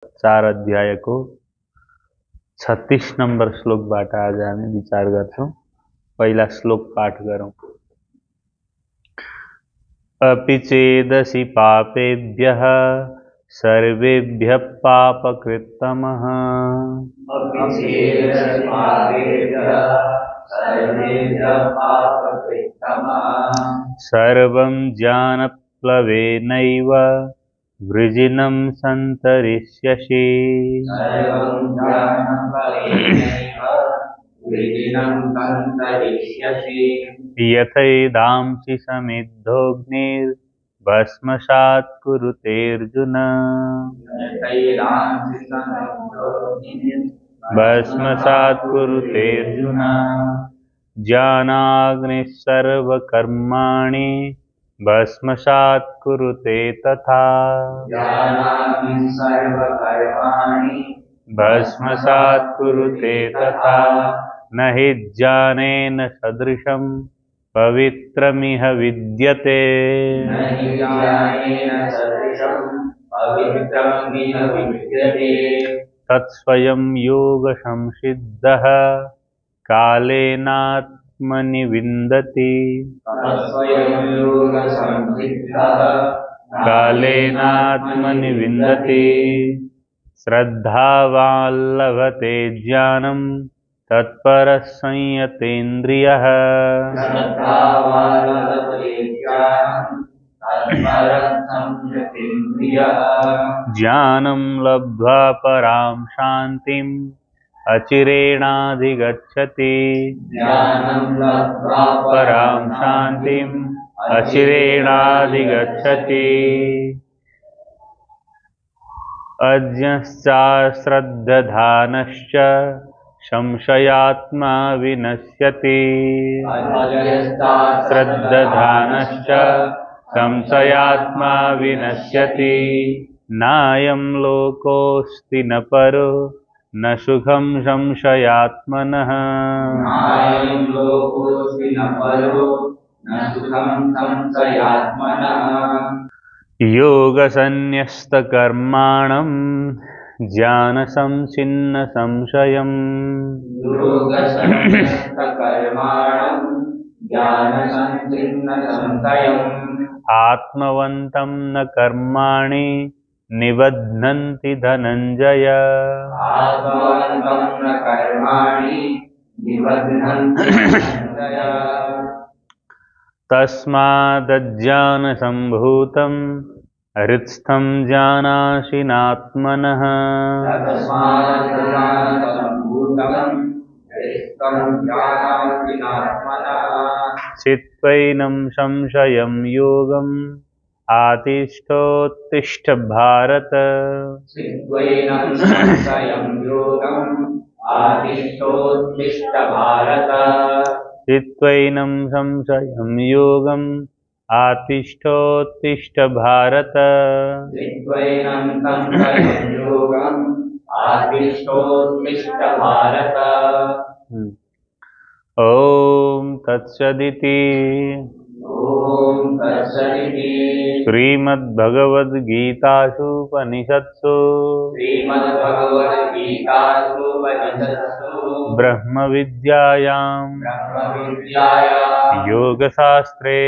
चार अध्याय को 36 नंबर श्लोकबाट आज हामी विचार गर्छौं। पहिला श्लोक पाठ गरौं। अपि चेदसि पापेभ्यः सर्वेभ्यः पापकृत्तमः सर्वं ज्ञानप्लवेनैव वृजिनं सन्तरिष्यसि। यथैदांसि समिद्धोऽग्निर्भस्मसात् कुरुतेऽर्जुन। भस्मसात् कुरुतेऽर्जुन। ज्ञानाग्निः सर्वकर्माणि भस्मसात् कुरुते तथा। भस्मसात् कुरुते तथा। न हि ज्ञानेन सदृशं पवित्रमिह विद्यते। तत्स्वयं योगसंसिद्धः कालेनात्मनि विन्दति। कालेनात्मनि विन्दति। श्रद्धावान् लभते ज्ञानं तत्परः संयतेन्द्रियः। ज्ञानं लब्ध्वा परां शान्तिम् अचिरेणाधिगच्छति। परां शान्तिम् अचिरेणाधिगच्छति। अज्ञश्चाश्रद्धधानश्च संशयात्मा विनश्यति। श्रद्धधानश्च संशयात्मा विनश्यति। नायं लोकोऽस्ति न परो न सुखं संशयात्मनः। योगसन्न्यस्तकर्माणं ज्ञानसंच्छिन्न संशयम्। आत्मवन्तं न कर्माणि निबध्नन्ति धनञ्जय। तस्मादज्ञानसम्भूतं हृत्स्थं ज्ञानाशिनात्मनः। चित्वैनं संशयं योगम् आतिष्ठोत्तिष्ठ भारत। चित्वैनं संशयं योगम् आतिष्ठोत्तिष्ठ भारत। ओम तत्सदिति। श्रीमद्भगवद्गीतासु उपनिषत्सु ब्रह्मविद्यायां योगशास्त्रे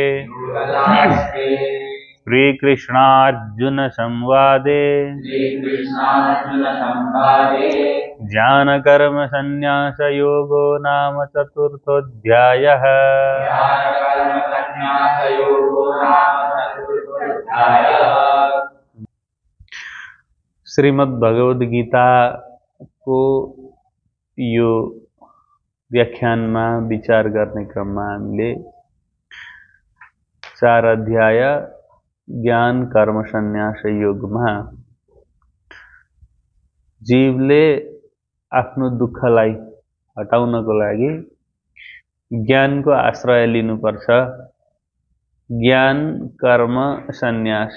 श्रीकृष्णार्जुन संवादे ज्ञानकर्म संन्यास योगो नाम चतुर्थोऽध्यायः। श्रीमद् भगवद गीता को यो व्याख्यानमा विचार गर्ने क्रममा हामीले 4 अध्याय ज्ञान कर्म संन्यास योगमा जीवले आफ्नो दुःखलाई हटाउनको लागि ज्ञानको आश्रय लिनुपर्छ। ज्ञान कर्म संन्यास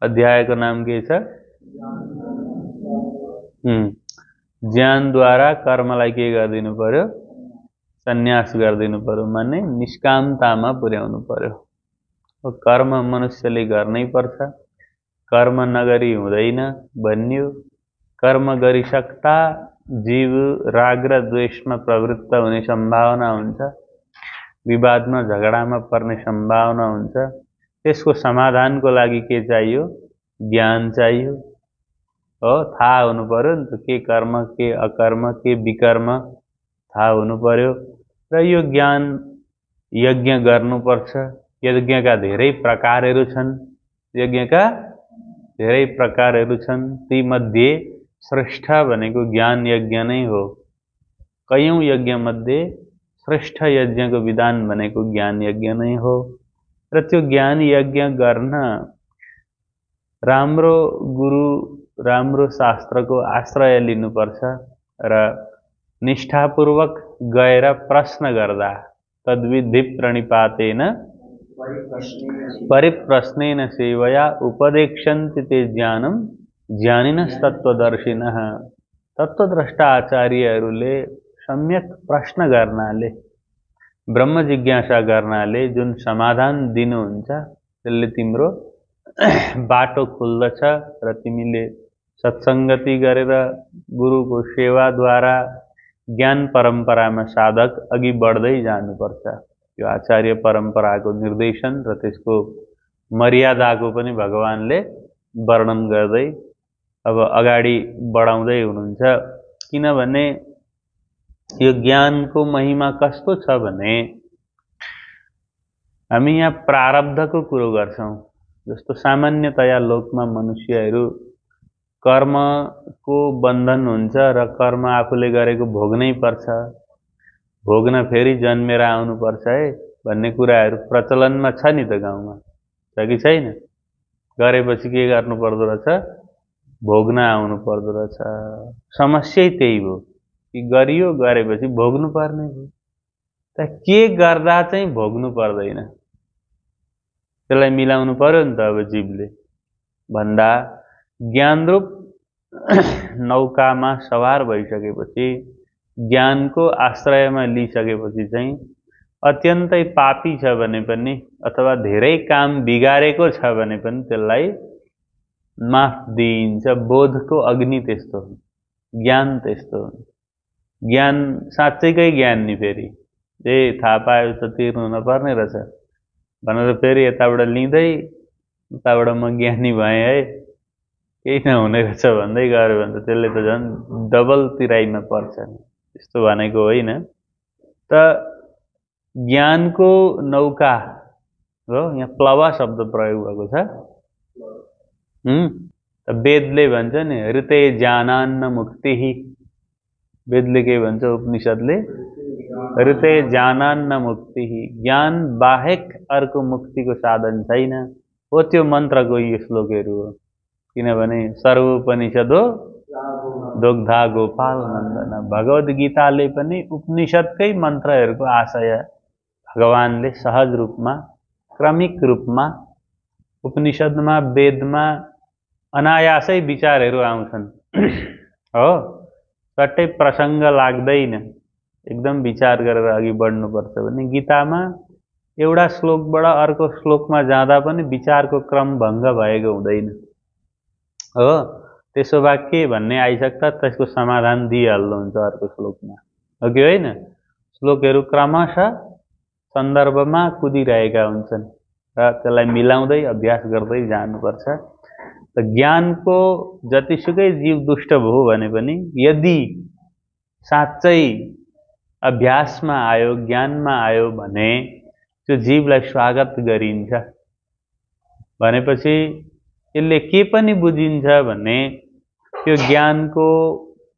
अध्यायको नाम के छ? ज्ञानद्वारा कर्मलाई के गरिदिनु पर्यो? संन्यास गरिदिनु पर्यो, माने निष्कामतामा पुर्याउनु पर्यो। कर्म मनुष्यले गर्नै पर्छ, कर्म नगरी हुँदैन भन्यो। कर्म गरिसक्दा जीव राग र द्वेषमा प्रवृत्त हुने सम्भावना हुन्छ, विवादमा झगडामा पर्ने सम्भावना हुन्छ। त्यसको समाधानको लागि के चाहियो? ज्ञान चाहियो हो। थाहा हुनु पर्यो नि त, के कर्म के अकर्म के विकर्म थाहा हुनु पर्यो। र यो ज्ञान यज्ञ गर्नुपर्छ। यज्ञका धेरै प्रकारहरू छन्, यज्ञका धेरै प्रकारहरू छन्। तीमध्ये श्रेष्ठ भनेको ज्ञान यज्ञ नै हो। कयौं यज्ञ मध्ये श्रेष्ठ यज्ञको विधान भनेको ज्ञान यज्ञ नै हो। र त्यो ज्ञान यज्ञ गर्न राम्रो गुरु, राम्रो शास्त्रको आश्रय लिनुपर्छ र निष्ठापूर्वक गएर प्रश्न गर्दा तद्विधि प्रणिपातेन परिप्रश्नेन सेवया उपदेक्षन्ति ते ज्ञानम ज्ञानिनस्तत्त्वदर्शिनः। तत्त्वद्रष्टा आचार्यहरूले सम्यक प्रश्न गर्नाले, ब्रह्म जिज्ञासा गर्नाले जुन समाधान दिनुहुन्छ त्यसले तिम्रो बाटो खुल्दछ र तिमीले सत्सङ्गति गरेर गुरुको सेवाद्वारा ज्ञान परम्परामा साधक अघि बढ्दै जानुपर्छ। यो आचार्य परम्पराको निर्देशन र त्यसको मर्यादाको पनि भगवानले वर्णन गर्दै अब अगाडि बढाउँदै हुनुहुन्छ। किनभने यो ज्ञानको महिमा कस्तो छ भने हामी यहाँ प्रारब्धको कुरो गर्छौं। जस्तो सामान्यतया लोकमा मनुष्यहरू कर्मको बन्धन हुन्छ र कर्म आफूले गरेको भोग्नै पर्छ, भोग्न फेरि जन्मेर आउनुपर्छ है भन्ने कुराहरू प्रचलनमा छ नि त, गाउँमा छ कि छैन? गरेपछि के गर्नु पर्दो रहेछ? भोग्न आउनु पर्दो रहेछ। समस्या त्यही हो कि गरियो, गरेपछि भोग्नु पर्ने हो। त के गर्दा चाहिँ भोग्नु पर्दैन, त्यसलाई मिलाउनु पर्यो नि त। अब जीवले भन्दा ज्ञानरूप नौकामा सवार भइसकेपछि, ज्ञानको आश्रयमा लिइसकेपछि चाहिँ अत्यन्तै पापी छ भने पनि अथवा धेरै काम बिगारेको छ भने पनि त्यसलाई माफ दिइन्छ। बोधको अग्नि त्यस्तो हो, ज्ञान त्यस्तो हो। ज्ञान साँच्चैकै ज्ञान नि फेरि थाहा पायो त तिर्नु नपर्ने रहेछ भनेर फेरि यताबाट लिँदै उताबाट म ज्ञानी भएँ है, केही नहुने रहेछ भन्दै गऱ्यो भने त त्यसले त झन् डबल तिराइमा पर्छ। त्यस्तो भनेको होइन। त ज्ञानको नौका हो, यहाँ प्लवा शब्द प्रयोग भएको छ। वेदले भन्छ नि ऋते ज्ञानान्न मुक्ति। वेदले के भन्छ? उपनिषदले ऋते ज्ञानान्न मुक्ति। ज्ञान बाहेक अर्को मुक्तिको साधन छैन हो। त्यो मन्त्रको यो श्लोकहरू हो। किनभने सर्वोपनिषदो दुग्धा गोपाल नन्दन। भगवद गीताले पनि उपनिषदकै मन्त्रहरूको आशय भगवानले सहज रूपमा, क्रमिक रूपमा उपनिषदमा, वेदमा अनायासै विचारहरू आउँछन् हो। सट्टै प्रसङ्ग लाग्दैन, एकदम विचार गरेर अघि बढ्नुपर्छ भने गीतामा एउटा श्लोकबाट अर्को श्लोकमा जाँदा पनि विचारको क्रम भङ्ग भएको हुँदैन हो। त्यसो भए के भन्ने आइसक्दा त्यसको समाधान दिइहाल्नुहुन्छ अर्को श्लोकमा, हो कि होइन? श्लोकहरू क्रमशः सन्दर्भमा कुदिरहेका हुन्छन् र त्यसलाई मिलाउँदै अभ्यास गर्दै जानुपर्छ। त ज्ञानको जतिसुकै जीव दुष्ट भयो भने पनि यदि साँच्चै अभ्यासमा आयो, ज्ञानमा आयो भने त्यो जीवलाई स्वागत गरिन्छ। भनेपछि यसले के पनि बुझिन्छ भने त्यो ज्ञानको,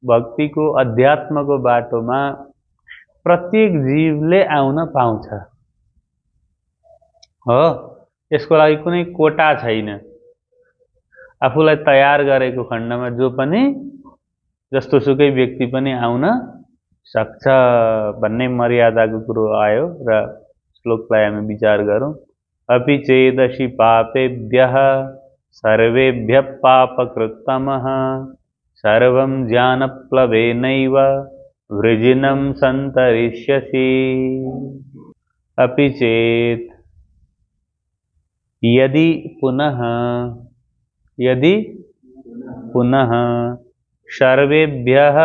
भक्तिको, अध्यात्मको बाटोमा प्रत्येक जीवले आउन पाउँछ हो। यसको लागि कुनै कोटा छैन। आफूलाई तयार गरेको खण्डमा जो पनि, जस्तोसुकै व्यक्ति पनि आउन सक्छ भन्ने मर्यादाको कुरो आयो र श्लोकलाई हामी विचार गरौँ। अपि चेदसि पापेभ्यः सर्वेभ्यः पापकृत्तमः सर्वं ज्ञानप्लवेनैव वृजिनं सन्तरिष्यसि। अपि चेत् यदि पुनः सर्वेभ्यः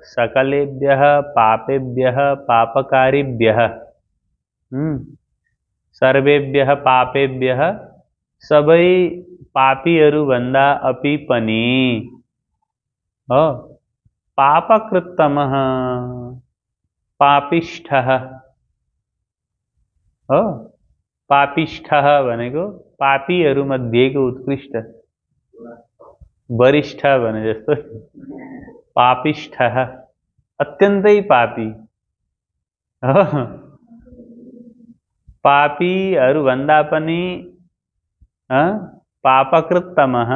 सकलेभ्यः पापेभ्यः पापकारिभ्यः सर्वेभ्यः पापेभ्यः सबै पापीहरू भन्दा अपि पनि हो पापकृत्तमः पापिष्ठः हो पापिष्ठः भनेको पापीहरू मध्येको उत्कृष्ट वरिष्ठ भने जस्तो पापिष्ठः अत्यन्तै पापी हो पापीहरू भन्दा पनि पापकृत्तमः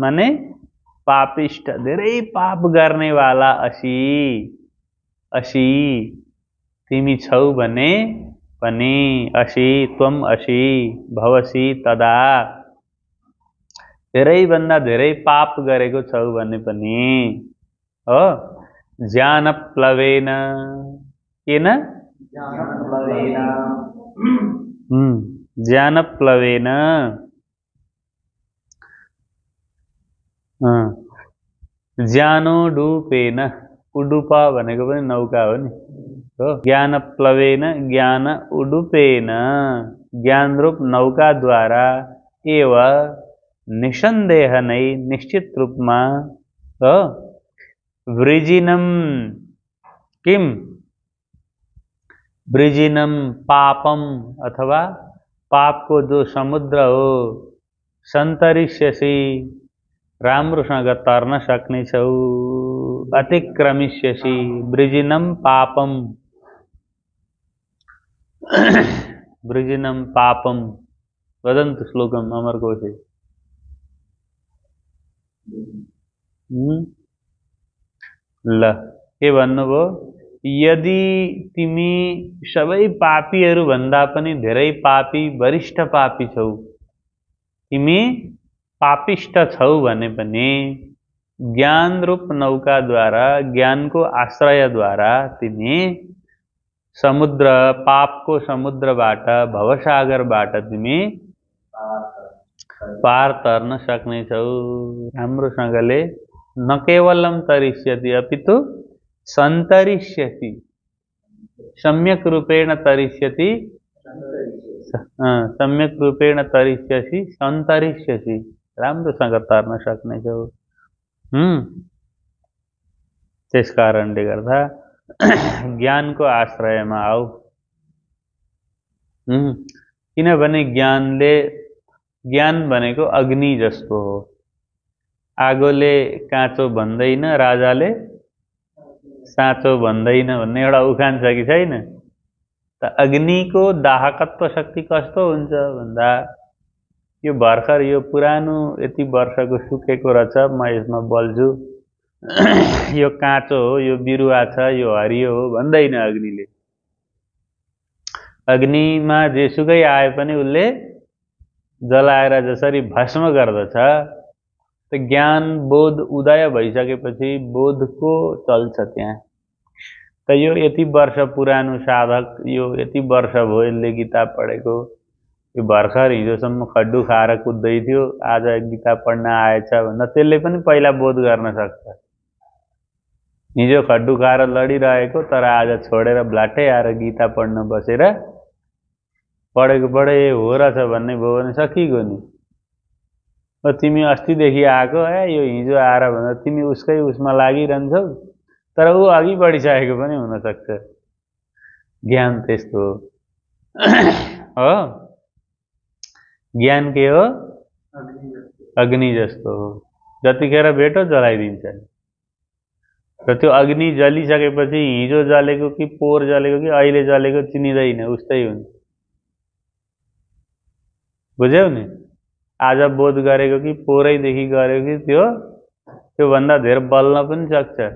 माने पापिष्ठ धेरै पाप गर्नेवाला असी तिमी छौ भने पनि असी त्वम असी भवसी तदा धेरै भन्दा धेरै पाप गरेको छौ भने पनि हो ज्ञानप्लवेन किन ज्ञानप्लवेन ज्ञानोडुपेन उडुप भनेको पनि नौका हो नि हो ज्ञानप्लवेन ज्ञान उडुपेन ज्ञान रूप नौकाद्वारा एव निसन्देह नै निश्चित रूपमा हो वृजिनम किम वृजिनम पापम अथवा पाप को जो समुद्र हो सन्तरिष्यसि राम्रोसँग तर्न सक्ने छौ अतिक्रमिष्यसि वृजिनम पापम वृजिनम पापम वदन्तु श्लोकम अमरकोशे ल के भन्नुभयो यदि तिमी सबै पापीहरू भन्दा पनि धेरै पापी वरिष्ठ पापी छौ तिमी पापिष्ठ छौ भने पनि ज्ञान रूप नौकाद्वारा ज्ञानको आश्रयद्वारा तिमी समुद्र पापको समुद्रबाट भवसागरबाट तिमी पार तर्न सक्ने छौ राम्रोसँगले न केवलम तरिष्यति अपितु सन्तरिष्यति सम्यक रूपेण तरिष्यति सम्यक रूपेण तरिष्यसि सन्तरिष्यसि राम्रोसँग तर्न सक्ने छौ त्यस कारणले गर्दा ज्ञानको आश्रयमा आऊ किनभने ज्ञान भनेको अग्नि जस्तो हो आगोले काँचो भन्दैन राजाले साँचो भन्दैन भन्ने एउटा उखान छ कि छैन त अग्निको दाहकत्व शक्ति कस्तो हुन्छ भन्दा यो भर्खर यो पुरानो यति वर्षको सुकेको रहेछ म यसमा बल्छु यो काँचो हो यो बिरुवा छ यो हरियो हो भन्दैन अग्निले अग्निमा जेसुकै आए पनि उसले जलाएर जसरी भस्म गर्दछ त ज्ञान बोध उदय भइसकेपछि बोधको चल्छ त्यहाँ त यो यति वर्ष पुरानो साधक यो यति वर्ष भयो यसले गीता पढेको यो भर्खर हिजोसम्म खड्डु खाएर कुद्दै थियो आज गीता पढ्न आएछ भन्दा त्यसले पनि पहिला बोध गर्न सक्छ हिजो खड्डु खाएर लडिरहेको तर आज छोडेर ब्लाटै आएर गीता पढ्न बसेर पढेको पढे हो रहेछ भन्ने भयो भने सकिगयो नि तिमी अस्तिदेखि आएको यो हिजो आएर भन्दा तिमी उसकै उसमा लागिरहन्छौ तर ऊ अघि बढिसकेको पनि हुनसक्छ ज्ञान त्यस्तो हो ज्ञान के हो अग्नि जस्तो हो जतिखेर भेटो जलाइदिन्छ र त्यो अग्नि जलिसकेपछि हिजो जलेको कि पोहोर जलेको कि अहिले जलेको चिनिँदैन उस्तै हुन्छ बुझ्यौ नि आज बोध गरेको कि पोहोरैदेखि गरेको कि त्यो भन्दा धेरै बल्न पनि सक्छ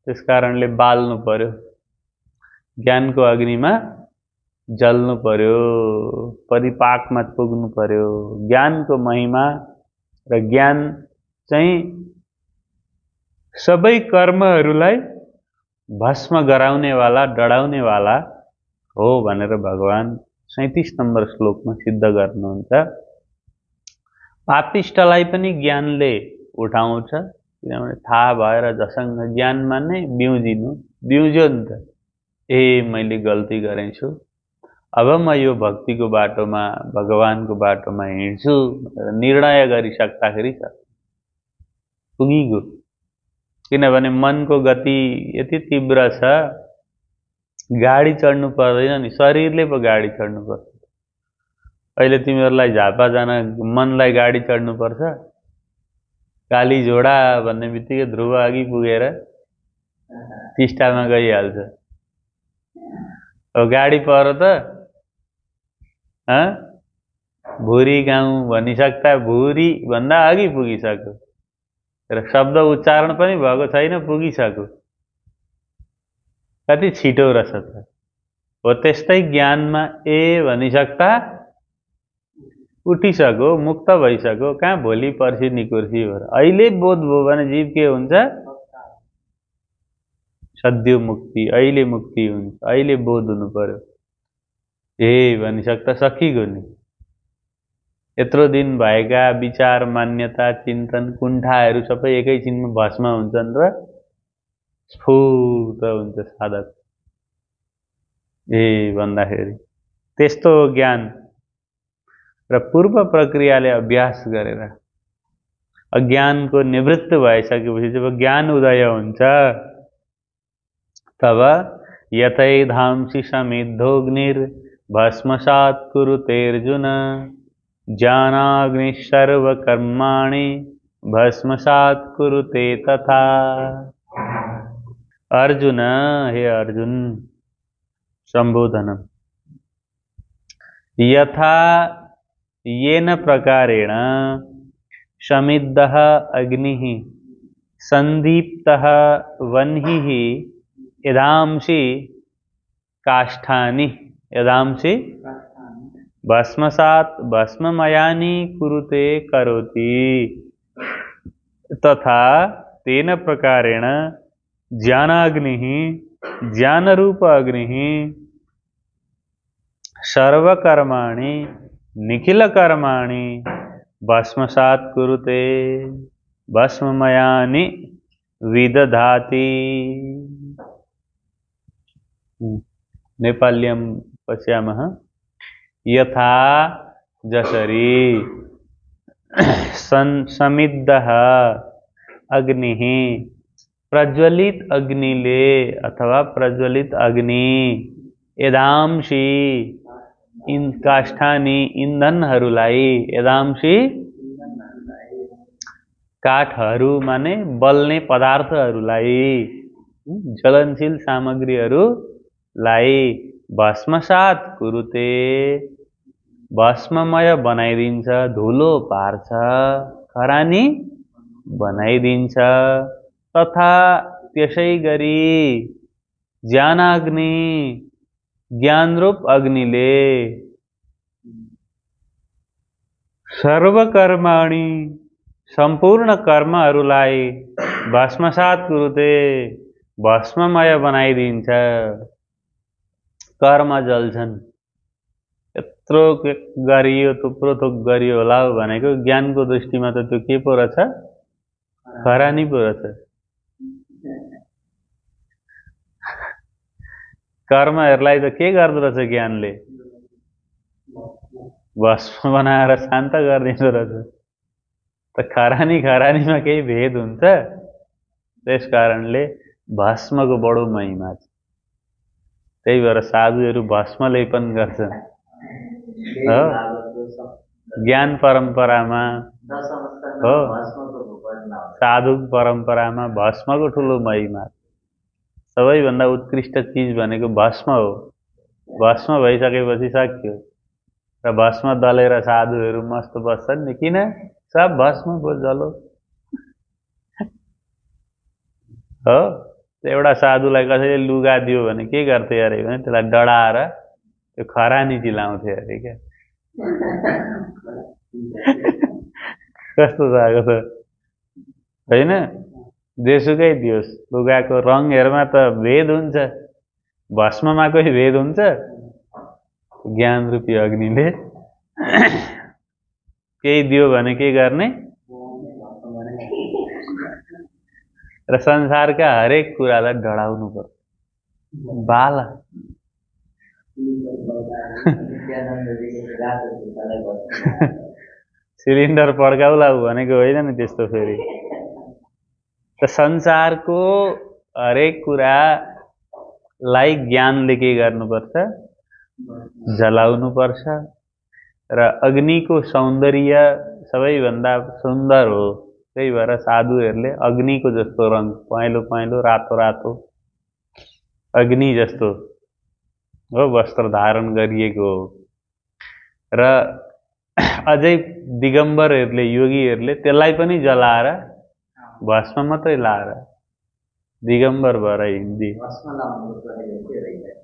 त्यस कारणले बाल्नु पर्यो ज्ञानको अग्निमा जल्नु पर्यो परिपाकमा पुग्नु पर्यो ज्ञानको महिमा र ज्ञान चाहिँ सबै कर्महरूलाई भस्म गराउनेवाला डढाउनेवाला हो भनेर भगवान 37 नम्बर श्लोकमा सिद्ध गर्नुहुन्छ पापिष्ठलाई पनि ज्ञानले उठाउँछ, किनभने थाहा भएर जसँग ज्ञानमा नै बिउज्यो नि त। ए मैले गल्ती गरेछु, अब म यो भक्तिको बाटोमा भगवानको बाटोमा हिँड्छु भनेर निर्णय गरिसक्दाखेरि छ पुगिगयो। किनभने मनको गति यति तीव्र छ, गाडी चढ्नु पर्दैन नि, शरीरले पो गाडी चढ्नु पर्छ। अहिले तिमीहरूलाई झापा जान मनलाई गाडी चढ्नु पर्छ, काली झोडा भन्ने बित्तिकै ध्रुव अघि पुगेर टिस्टामा गइहाल्छ। अब गाडी पर त भुरी गाउँ भनिसक्दा भुरी भन्दा अघि पुगिसक्यो र शब्द उच्चारण पनि भएको छैन, पुगिसक्यो। कति छिटो रहेछ त। हो त्यस्तै ज्ञानमा ए भनिसक्दा उठिसक्यो, मुक्त भइसक्यो। कहाँ भोलि पर्सि निकुर्सी भएर अहिले बोध भयो भने जीव के हुन्छ? सद्यो मुक्ति, अहिले मुक्ति हुन्छ, अहिले बोध हुनु पर्यो। ए भनिसक्दा सकिगयो नि। यत्रो दिन भएका विचार, मान्यता, चिन्तन, कुण्ठाहरू सबै एकैछिनमा भस्म हुन्छन् र स्फूर्त हुन्छ साधक। ए भन्दाखेरि त्यस्तो ज्ञान र पूर्व प्रक्रियाले अभ्यास गरेर अज्ञानको निवृत्त भइसकेपछि जब ज्ञान उदय हुन्छ, तब यतै धांसि समिद्धोऽग्निर् भस्मसात् कुरुतेऽर्जुन ज्ञानाग्निः सर्वकर्माणि भस्मसात् कुरुते तथा। अर्जुन, हे अर्जुन, संबोधनम यथा येन प्रकारेण समिद्धः अग्निः संदीप्तः वह्निः यदांसि काष्ठानि यदांसि भस्मसात् भस्ममयानि कुरुते करोति, तथा तेन प्रकारेण ज्ञानाग्निः ज्ञानरूप अग्निः सर्वकर्माणि निखिलकर्माणि भस्मसात् कुरुते भस्ममयानि विदधाति। नेपाल्यं पश्यामः। यथा जसरी समिद्धः अग्निः प्रज्वलित अग्निले अथवा प्रज्वलित अग्नि यदांसि इन काष्ठानि इन्धनहरूलाई यदांसि काठहरू माने बल्ने पदार्थहरूलाई ज्वलनशील सामग्रीहरूलाई भस्मसात् कुरुते भस्ममय बनाइदिन्छ, धुलो पार्छ, खरानी बनाइदिन्छ। तथा त्यसै गरी ज्ञानाग्नि ज्ञानरूप अग्निले सर्वकर्माणि सम्पूर्ण कर्महरूलाई भस्मसात् कुरुते भस्ममय बनाइदिन्छ। कर्म जल्छन्। यत्रो गरियो, थुप्रो थोक गरियो होला भनेको ज्ञानको दृष्टिमा त त्यो के पो रहेछ? खरानी पो रहेछ। कर्महरूलाई त के गर्दो रहेछ ज्ञानले? भस्म बनाएर शान्त गरिदिँदो रहेछ। त खरानीमा केही भेद हुन्छ? त्यस कारणले भस्मको बडो महिमा छ। त्यही भएर साधुहरू भस्म लेपन गर्छन्। हो, ज्ञान परम्परामा हो, साधु परम्परामा भस्मको ठुलो महिमा। सबैभन्दा उत्कृष्ट चिज भनेको भस्म हो। भस्म भइसकेपछि सक्यो। र भस्म दलेर साधुहरू मस्त बस्छन् नि। किन? सब भस्म पो जलो। हो, एउटा साधुलाई कसैले लुगा दियो भने के गर्थे अरे भने त्यसलाई डढाएर त्यो खरानी चिलाउँथे अरे क्या। कस्तो भएको छ होइन? जेसुकै दियोस्, लुगाको रङ हेरमा त भेद हुन्छ, भस्ममा कोही भेद हुन्छ? ज्ञान रूपी अग्निले केही दियो भने के गर्ने? र संसारका हरेक कुरालाई डढाउनु पर्छ। बाला सिलिन्डर पड्काउला भनेको होइन नि त्यस्तो। फेरि त संसारको हरेक कुरालाई ज्ञानले के गर्नुपर्छ? जलाउनु पर्छ। र अग्निको सौन्दर्य सबैभन्दा सुन्दर हो। त्यही भएर साधुहरूले अग्निको जस्तो रङ, पहेँलो पहेँलो रातो रातो अग्नि जस्तो हो वस्त्र धारण गरिएको हो। र अझै दिगम्बरहरूले, योगीहरूले त्यसलाई पनि जलाएर भस्म मात्रै लाएर दिगम्बर भएर हिँड्दी।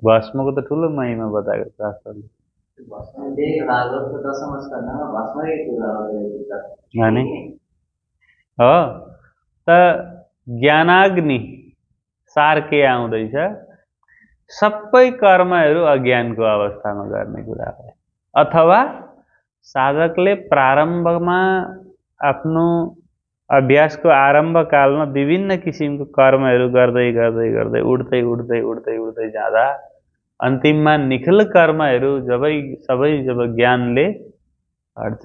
भस्मको त ठुलो महिमा बताएको शास्त्रले। हो त ज्ञानाग्नि सार के आउँदैछ? सबै कर्महरू अज्ञानको अवस्थामा गर्ने कुरा हो। अथवा साधकले प्रारम्भमा आफ्नो अभ्यासको आरम्भ कालमा विभिन्न किसिमको कर्महरू गर्दै गर्दै गर्दै उड्दै उड्दै उड्दै उड्दै जाँदा अन्तिममा निखिल कर्महरू सबै जब ज्ञानले हट्छ,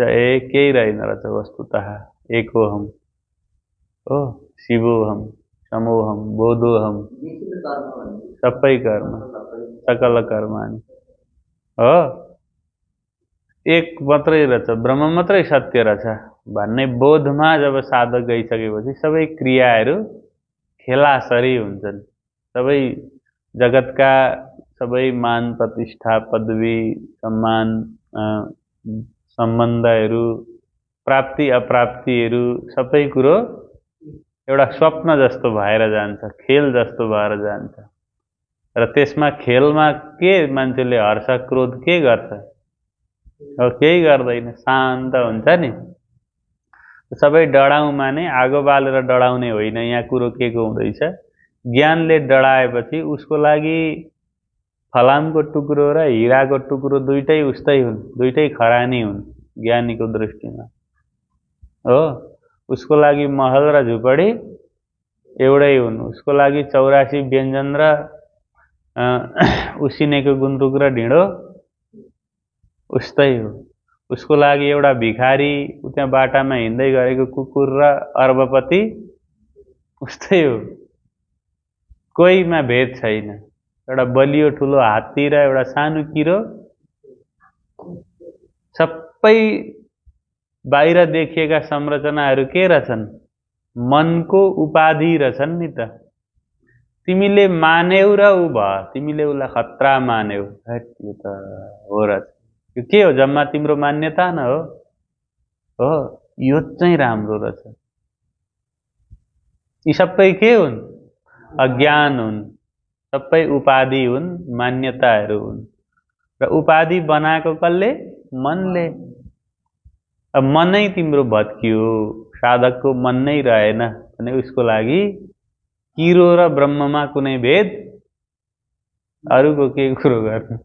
केही रहेन रहेछ वस्तुतः एकोहम हो, शिवोहम, समोहम, बोधोहम, सबै कर्म सकल कर्मानि हो, एक मात्रै रहेछ, ब्रह्म मात्रै सत्य रहेछ भन्ने बोधमा जब साधक गइसकेपछि सबै क्रियाहरू खेलासरी हुन्छन्। सबै जगतका सबै मान प्रतिष्ठा पदवी सम्मान सम्बन्धहरू प्राप्ति अप्राप्तिहरू सबै कुरो एउटा स्वप्न जस्तो भएर जान्छ, खेल जस्तो भएर जान्छ। र त्यसमा खेलमा के मान्छेले हर्ष क्रोध के गर्छ? केही गर्दैन, शान्त हुन्छ नि। सबै डढाउमा नै आगो बालेर डढाउने होइन। यहाँ कुरो के को हुँदैछ? ज्ञानले डढाएपछि उसको लागि फलामको टुक्रो र हिराको टुक्रो दुइटै उस्तै हुन्, दुइटै खरानी हुन् ज्ञानीको दृष्टिमा हो। उसको लागि महल र झुपडी एउटै हुन्, उसको लागि 84 व्यञ्जन र उसिनेको गुन्द्रुक र ढिँडो उस्तै हो। उसको लागि एउटा भिखारी त्यहाँ बाटामा हिँड्दै गरेको कुकुर र अर्बपति उस्तै हो। कोहीमा भेद छैन। एउटा बलियो ठुलो हात्ती र एउटा सानो किरो सबै बाहिर देखिएका संरचनाहरू के रहेछन्? मनको उपाधि रहेछन् नि त। तिमीले मान्यौ र उ भयो, तिमीले उसलाई खतरा मान्यौ, यो त हो रहेछ। यो के हो? जम्मा तिम्रो मान्यता न हो? हो, यो चाहिँ राम्रो रहेछ। यी सबै के हुन्? अज्ञान हुन्, सबै उपाधि हुन्, मान्यताहरू हुन्। र उपाधि बनाएको कसले? मनले। अब मनै तिम्रो भत्कियो, साधकको मन नै रहेन भने उसको लागि किरो र ब्रह्ममा कुनै भेद? अरूको के कुरो गर्नु?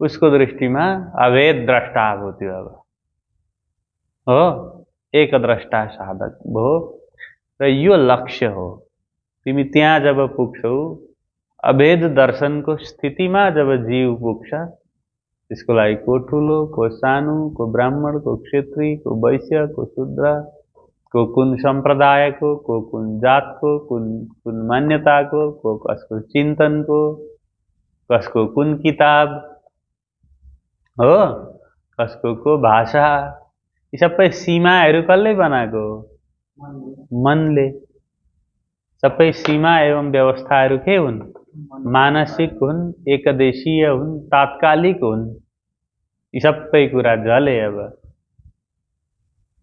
उसको दृष्टिमा अभेद द्रष्टा भयो त्यो। अब हो, एक द्रष्टा साधक भयो। र यो लक्ष्य हो। तिमी त्यहाँ जब पुग्छौ, अभेद दर्शनको स्थितिमा जब जीव पुग्छ, त्यसको लागि को ठुलो, को सानो, को ब्राह्मण, को क्षेत्री, को वैश्य, को शूद्र, को कुन सम्प्रदायको, को कुन जातको, कुन मान्यताको, को कसको चिन्तनको, कसको कुन किताब हो, कसको को भाषा, यी सबै सीमाहरू कसले बनाएको? मनले। सबै सीमा एवं व्यवस्थाहरू के हुन्? मानसिक हुन्, एकदेशीय हुन्, तात्कालिक हुन्। यी सबै कुरा जले। अब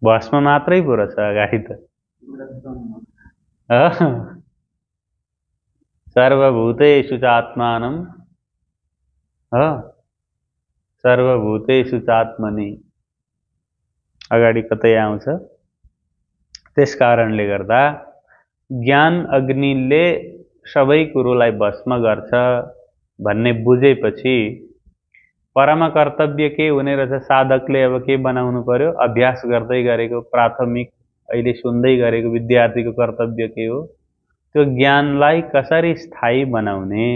भस्म मात्रै पो रहेछ अगाडि त। सर्वभूतेषु चात्मानं सर्वभूतेषु चात्मनि अगाडि कतै आउँछ। त्यस कारणले गर्दा ज्ञान अग्निले सबै कुरोलाई भस्म गर्छ भन्ने बुझेपछि परम कर्तव्य के हुने रहेछ साधकले अब के बनाउनु पर्यो अभ्यास गर्दै गरेको प्राथमिक अहिले सुन्दै गरेको विद्यार्थीको कर्तव्य के हो त्यो ज्ञानलाई कसरी स्थायी बनाउने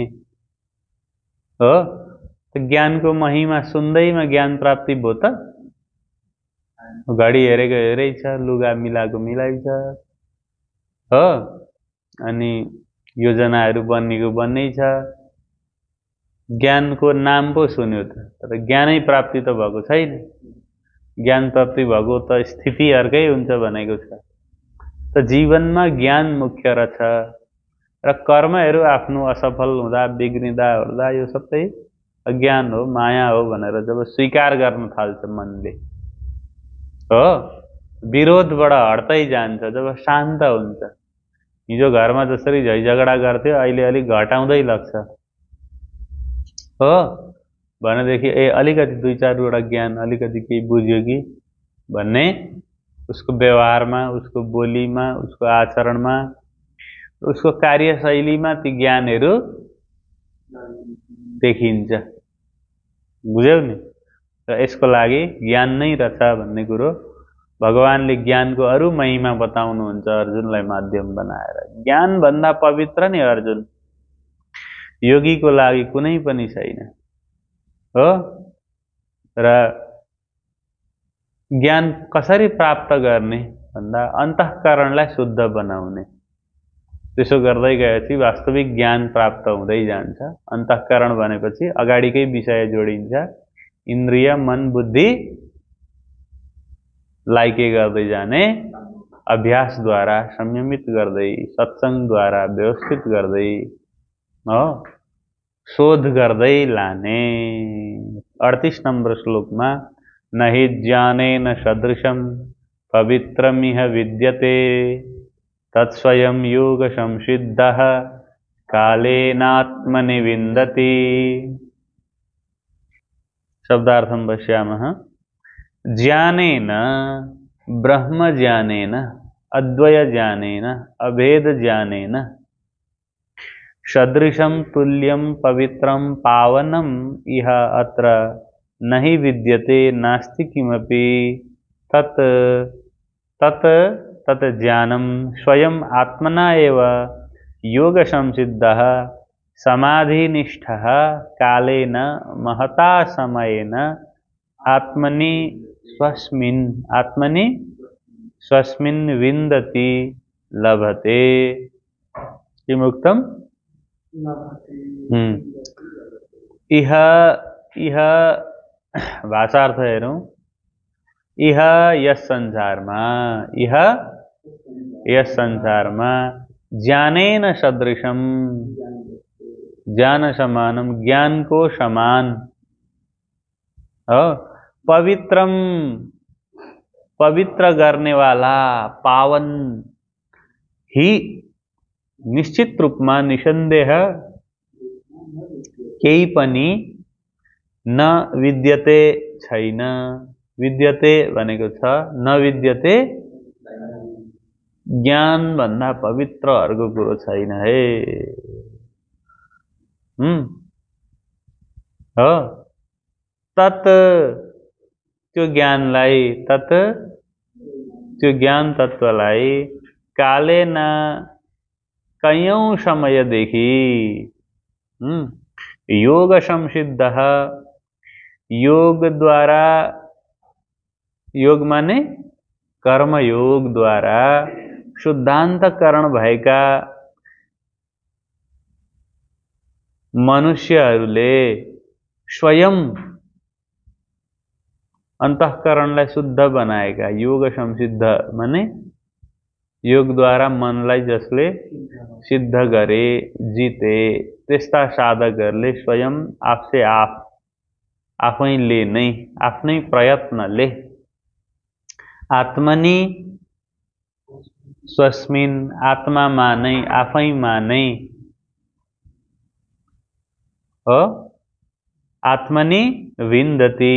हो त्यो ज्ञानको महिमा सुन्दैमा ज्ञान प्राप्ति भयो त घडी हेरेको हेरै छ लुगा मिलाएको मिलाइ छ हो अनि योजनाहरू बन्नेको बन्नै छ ज्ञानको नाम पो सुन्यो त तर ज्ञानै प्राप्ति त भएको छैन ज्ञान प्राप्ति भएको त स्थिति अर्कै हुन्छ भनेको छ त जीवनमा ज्ञान मुख्य रहेछ र कर्महरू आफ्नो असफल हुँदा बिग्रिँदा ओर्दा यो सबै अज्ञान हो माया हो भनेर जब स्वीकार गर्न थाल्छ मनले हो विरोधबाट हट्दै जान्छ जब शान्त हुन्छ हिजो घरमा जसरी झै झगडा गर्थ्यो अहिले अलिक घटाउँदै लाग्छ हो भनेदेखि अलिकति दुई चारवटा ज्ञान अलिकति केही बुझ्यो कि भन्ने उसको व्यवहारमा उसको बोलीमा उसको आचरणमा उसको कार्यशैलीमा ती ज्ञानहरू देखिन्छ बुझ्यौ नि र यसको लागि ज्ञान नै रहेछ भन्ने कुरो भगवानले ज्ञानको अरू महिमा बताउनुहुन्छ अर्जुनलाई माध्यम बनाएर ज्ञान भन्दा पवित्र नि अर्जुन योगीको लागि कुनै पनि छैन हो र ज्ञान कसरी प्राप्त गर्ने भन्दा अन्तःकरणलाई शुद्ध बनाउने त्यसो गर्दै गएपछि वास्तविक ज्ञान प्राप्त हुँदै जान्छ अन्तःकरण भनेपछि अगाडिकै विषय जोडिन्छ इन्द्रिय मन बुद्धि लाई के गर्दै जाने अभ्यासद्वारा संयमित गर्दै सत्संगद्वारा व्यवस्थित गर्दै हो शोध गर्दै लाने 38 नंबर श्लोकमा नहि ज्ञानेन सदृशं पवित्रमिह विद्यते तत्स्वयं योग संसिद्धः कालेनात्मनि विन्दति शब्दार्थं पश्यामः ज्ञानेन ब्रह्म ज्ञानेन अद्वय ज्ञानेन अभेद ज्ञानेन सदृशं तुल्यं पवित्रं पावनम् इह अत्र नहि विद्यते नास्ति किमपि तत् तत् तत् ज्ञानं स्वयं आत्मना एव योग संसिद्धः समाधिनिष्ठः कालेन महता समयेन आत्मनि स्वस्मिन् विन्दति लभते किमुक्तम् इह इह भाषार्थ हेरौं इह यस संसारमा ज्ञानेन सदृशम ज्ञान समानम ज्ञान को समान पवित्रम पवित्र करने वाला पावन ही निश्चित रूपमा निसन्देह केही पनि न विद्यते छैन विद्यते भनेको छ न विद्यते ज्ञान भन्दा पवित्र अर्को कुरो छैन है हो तत् त्यो ज्ञानलाई तत् त्यो ज्ञान तत्वलाई कालेन कयौं समयदेखि योग संसिद्धः योग द्वारा योग माने कर्म योग द्वारा शुद्धान्तकरण भएका मनुष्यहरूले स्वयं अन्तःकरणलाई शुद्ध बनाएका योग संसिद्ध माने योग द्वारा मनलाई जसले सिद्ध गरे जिते त्यस्ता साधकहरूले स्वयं आफसे आफैले नै आफ्नै प्रयत्नले आत्मनि स्वस्मिन् आत्मामा नै आफैमा नै हो आत्मनि विन्दति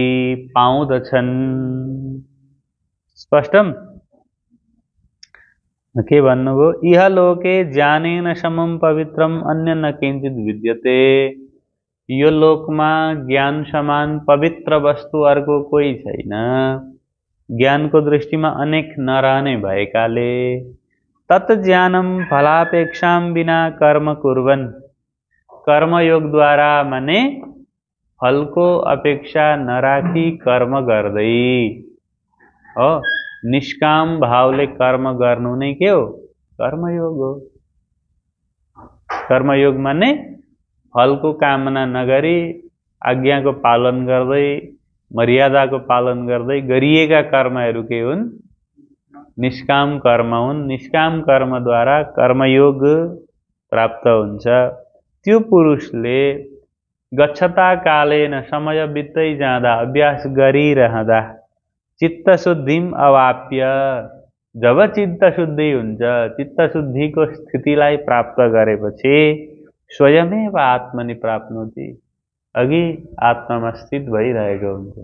पाउँदछन् स्पष्टम के भन्नुभयो इह लोके ज्ञानेन समं पवित्रम अन्य न किंचित विद्यते यो लोकमा ज्ञान समान पवित्र वस्तु अर्को कोही छैन। ज्ञानको दृष्टिमा अनेक नरहने भएकाले तत् ज्ञानम फलापेक्षाम बिना कर्म कुर्वन्, कर्मयोगद्वारा माने फलको अपेक्षा नराखी कर्म गर्दै हो, निष्काम भावले कर्म गर्नु नै के हो? कर्मयोग हो। कर्मयोग माने फलको कामना नगरी आज्ञाको पालन गर्दै मर्यादाको पालन गर्दै गरिएका कर्महरू के हुन्? निष्काम कर्म हुन्। निष्काम कर्मद्वारा कर्मयोग प्राप्त हुन्छ। त्यो पुरुषले गच्छता कालेन समय बित्दै जाँदा अभ्यास गरिरहँदा चित्तशुद्धिम अवाप्य, जब चित्तशुद्धि हुन्छ, चित्तशुद्धिको स्थितिलाई प्राप्त गरेपछि स्वयमेव आत्मनि प्राप्नोति, अघि आत्मामा स्थित भइरहेको हुन्छ,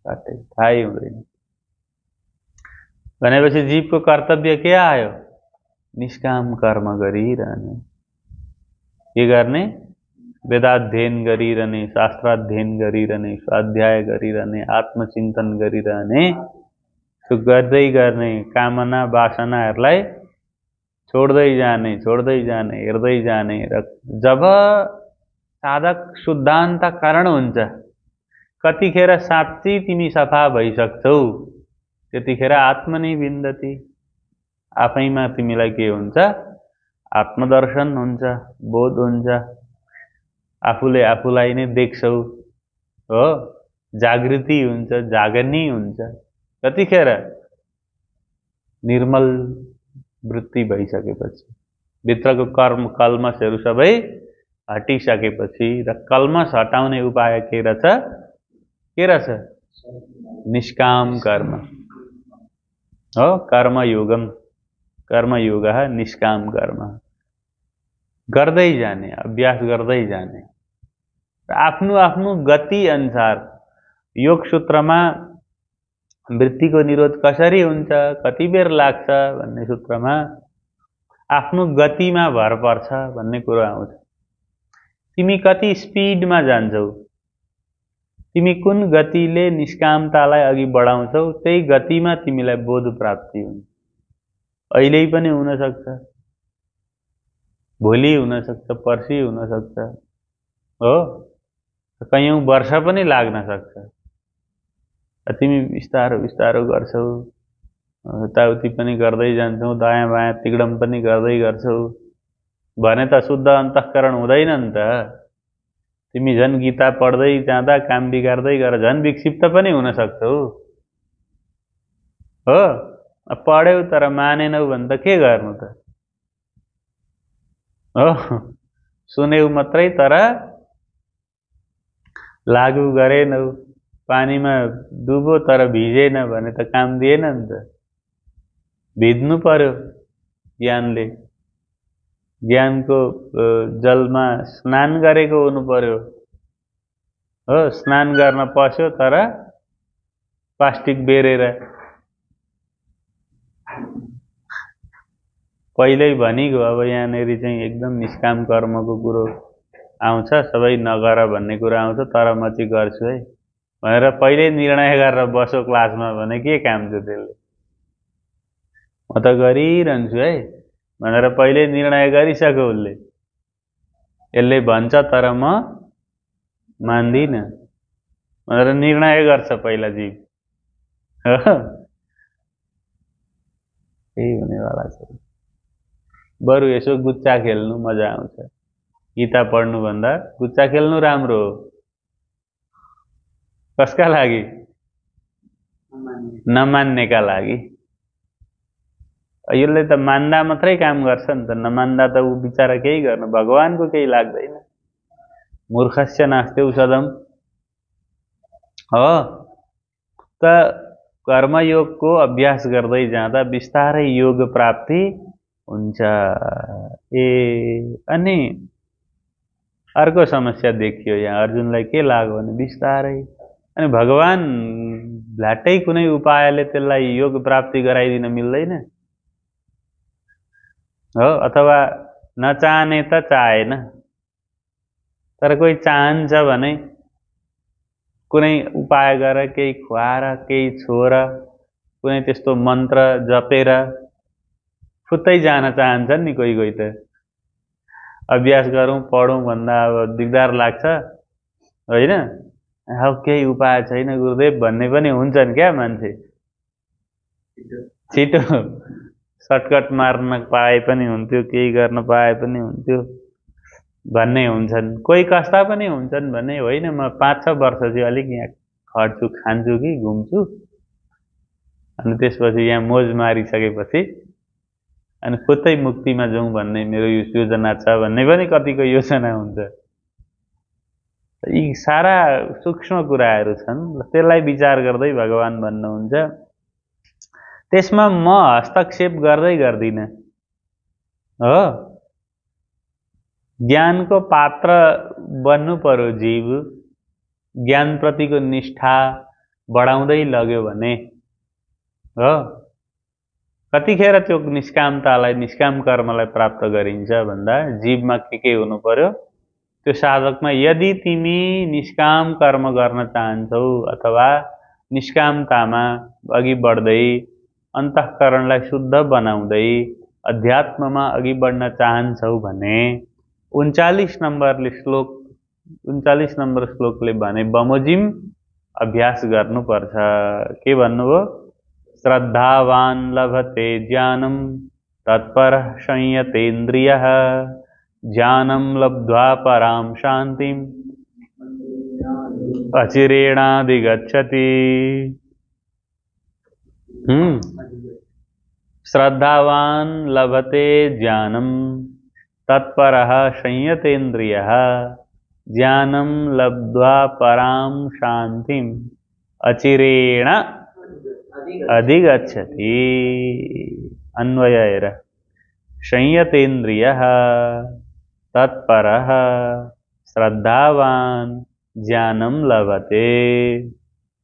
थाहै हुँदैन। भनेपछि जीवको कर्तव्य के आयो? निष्काम कर्म गरिरहने। के गर्ने? वेदाध्ययन गरिरहने, शास्त्राध्ययन गरिरहने, स्वाध्याय गरिरहने, आत्मचिन्तन गरिरहने, त्यो गर्दै गर्ने, कामना वासनाहरूलाई छोड्दै जाने, हेर्दै जाने। र जब साधक शुद्धान्तकरण हुन्छ, कतिखेर साँच्चै तिमी सफा भइसक्छौ, त्यतिखेर आत्मनि विन्दति, आफैमा तिमीलाई के हुन्छ? आत्मदर्शन हुन्छ, बोध हुन्छ, आफूले आफूलाई नै देख्छौ हो, जागृति हुन्छ, जागनी हुन्छ। कतिखेर? निर्मल वृत्ति भइसकेपछि, भित्रको कर्म कल्मषहरू सबै हटिसकेपछि। र कल्मष हटाउने उपाय के रहेछ? के रहेछ? निष्काम कर्म हो, कर्मयोगम। कर्मयोगः निष्काम कर्म। गर्दै जाने, अभ्यास गर्दै जाने। आफ्नो आफ्नो गति अनुसार योग सूत्रमा वृत्तिको निरोध कसरी हुन्छ, कति बेर लाग्छ भन्ने सूत्रमा आफ्नो गतिमा भर पर्छ भन्ने कुरो आउँछ। तिमी कति स्पिडमा जान्छौ, तिमी कुन गतिले निष्कामतालाई अघि बढाउँछौ, त्यही गतिमा तिमीलाई बोध प्राप्ति हुन्छ। अहिले पनि हुन सक्छ, भोलि हुन सक्छ, पर्सि हुन सक्छ हो, कयौं वर्ष पनि लाग्न सक्छ। तिमी बिस्तारो बिस्तारो गर्छौ, यताउति पनि गर्दै जान्छौ, दायाँ बायाँ तिगडम पनि गर्दै गर्छौ भने त शुद्ध अन्तःकरण हुँदैन नि त। तिमी झन् गीता पढ्दै जाँदा, काम बिगार्दै गएर झन् विक्षिप्त पनि हुन सक्छौ हो। पढ्यौ तर मानेनौ भने त के गर्नु त हो। सुन्यौ मात्रै तर लागू गरेनौ, पानीमा डुबो तर भिजेन भने त काम दिएन नि त। भिज्नु पर्यो ज्ञानले, ज्ञानको जलमा स्नान गरेको हुनु पर्यो हो। स्नान गर्न पस्यो तर प्लास्टिक बेरेर, पहिल्यै भनिगयो अब यहाँनेरि चाहिँ एकदम निष्काम कर्मको कुरो आउँछ, सबै नगर भन्ने कुरा आउँछ, तर म चाहिँ गर्छु है भनेर पहिल्यै निर्णय गरेर बसो क्लासमा भने के काम छ त्यसले? म त गरिरहन्छु है भनेर पहिल्यै निर्णय गरिसक्यो उसले। यसले भन्छ तर म मान्दिनँ भनेर निर्णय गर्छ पहिला जीव। यही हुनेवाला छ। बरु यसो गुच्चा खेल्नु मजा आउँछ, गीता पढ्नुभन्दा गुच्चा खेल्नु राम्रो हो। कसका लागि? नमान्नेका लागि। यसले त मान्दा मात्रै काम गर्छ नि त, नमान्दा त ऊ बिचारा केही गर्नु, भगवानको केही लाग्दैन। मूर्खस्य नास्ति औषधम हो। त कर्मयोगको अभ्यास गर्दै जाँदा बिस्तारै योग प्राप्ति हुन्छ। अनि अर्को समस्या देखियो यहाँ। अर्जुनलाई के लाग्यो भने बिस्तारै, अनि भगवान भ्लाटै कुनै उपायले त्यसलाई योग प्राप्ति गराइदिन मिल्दैन हो, अथवा नचाहने त चाहेन। तर कोही चाहन्छ भने कुनै उपाय गरेर केही खुवाएर केही छोएर कुनै त्यस्तो मन्त्र जपेर फुत्तै जान चाहन्छन् नि कोही कोही त। अभ्यास गरौँ पढौँ भन्दा अब दिगदार लाग्छ होइन, अब केही उपाय छैन गुरुदेव भन्ने पनि हुन्छन् क्या मान्छे। छिटो सर्टकट मार्न पाए पनि हुन्थ्यो, केही गर्न पाए पनि हुन्थ्यो भन्ने हुन्छन्। कोही कस्ता पनि हुन्छन् भने होइन म 5-6 वर्ष चाहिँ अलिक यहाँ खट्छु खान्छु कि घुम्छु अनि त्यसपछि यहाँ मोज मारिसकेपछि अनि फुत्तै मुक्तिमा जाउँ भन्ने मेरो योजना छ भन्ने पनि कतिको योजना हुन्छ। यी सारा सूक्ष्म कुराहरू छन्, त्यसलाई विचार गर्दै भगवान भन्नुहुन्छ त्यसमा म हस्तक्षेप गर्दै गर्दिन हो। ज्ञानको पात्र बन्नु पर्यो जीव, ज्ञानप्रतिको निष्ठा बढाउँदै लग्यो भने हो। कतिखेर त्यो निष्कामतालाई निष्काम कर्मलाई प्राप्त गरिन्छ भन्दा जीवमा के हुनु पर्यो त्यो साधकमा। यदि तिमी निष्काम कर्म गर्न चाहन्छौ अथवा निष्कामतामा अघि बढ्दै अन्तःकरणलाई शुद्ध बनाउँदै अध्यात्ममा अघि बढ्न चाहन्छौ भने 39 नम्बर श्लोकले भने बमोजिम अभ्यास गर्नुपर्छ। के भन्नुभयो? श्रद्धावान लभते ज्ञानम तत्परः संयतेन्द्रियः ज्ञानम लब्ध्वा परां शांतिम अचिरेणाधिगच्छति। श्रद्धावान लभते ज्ञानम तत्परः संयतेन्द्रियः ज्ञानम लब्ध्वा परां शांतिम अचिरेण अधिगच्छति। अन्वयेर संयतेन्द्रियः तत्परः श्रद्धावान ज्ञानम लभते।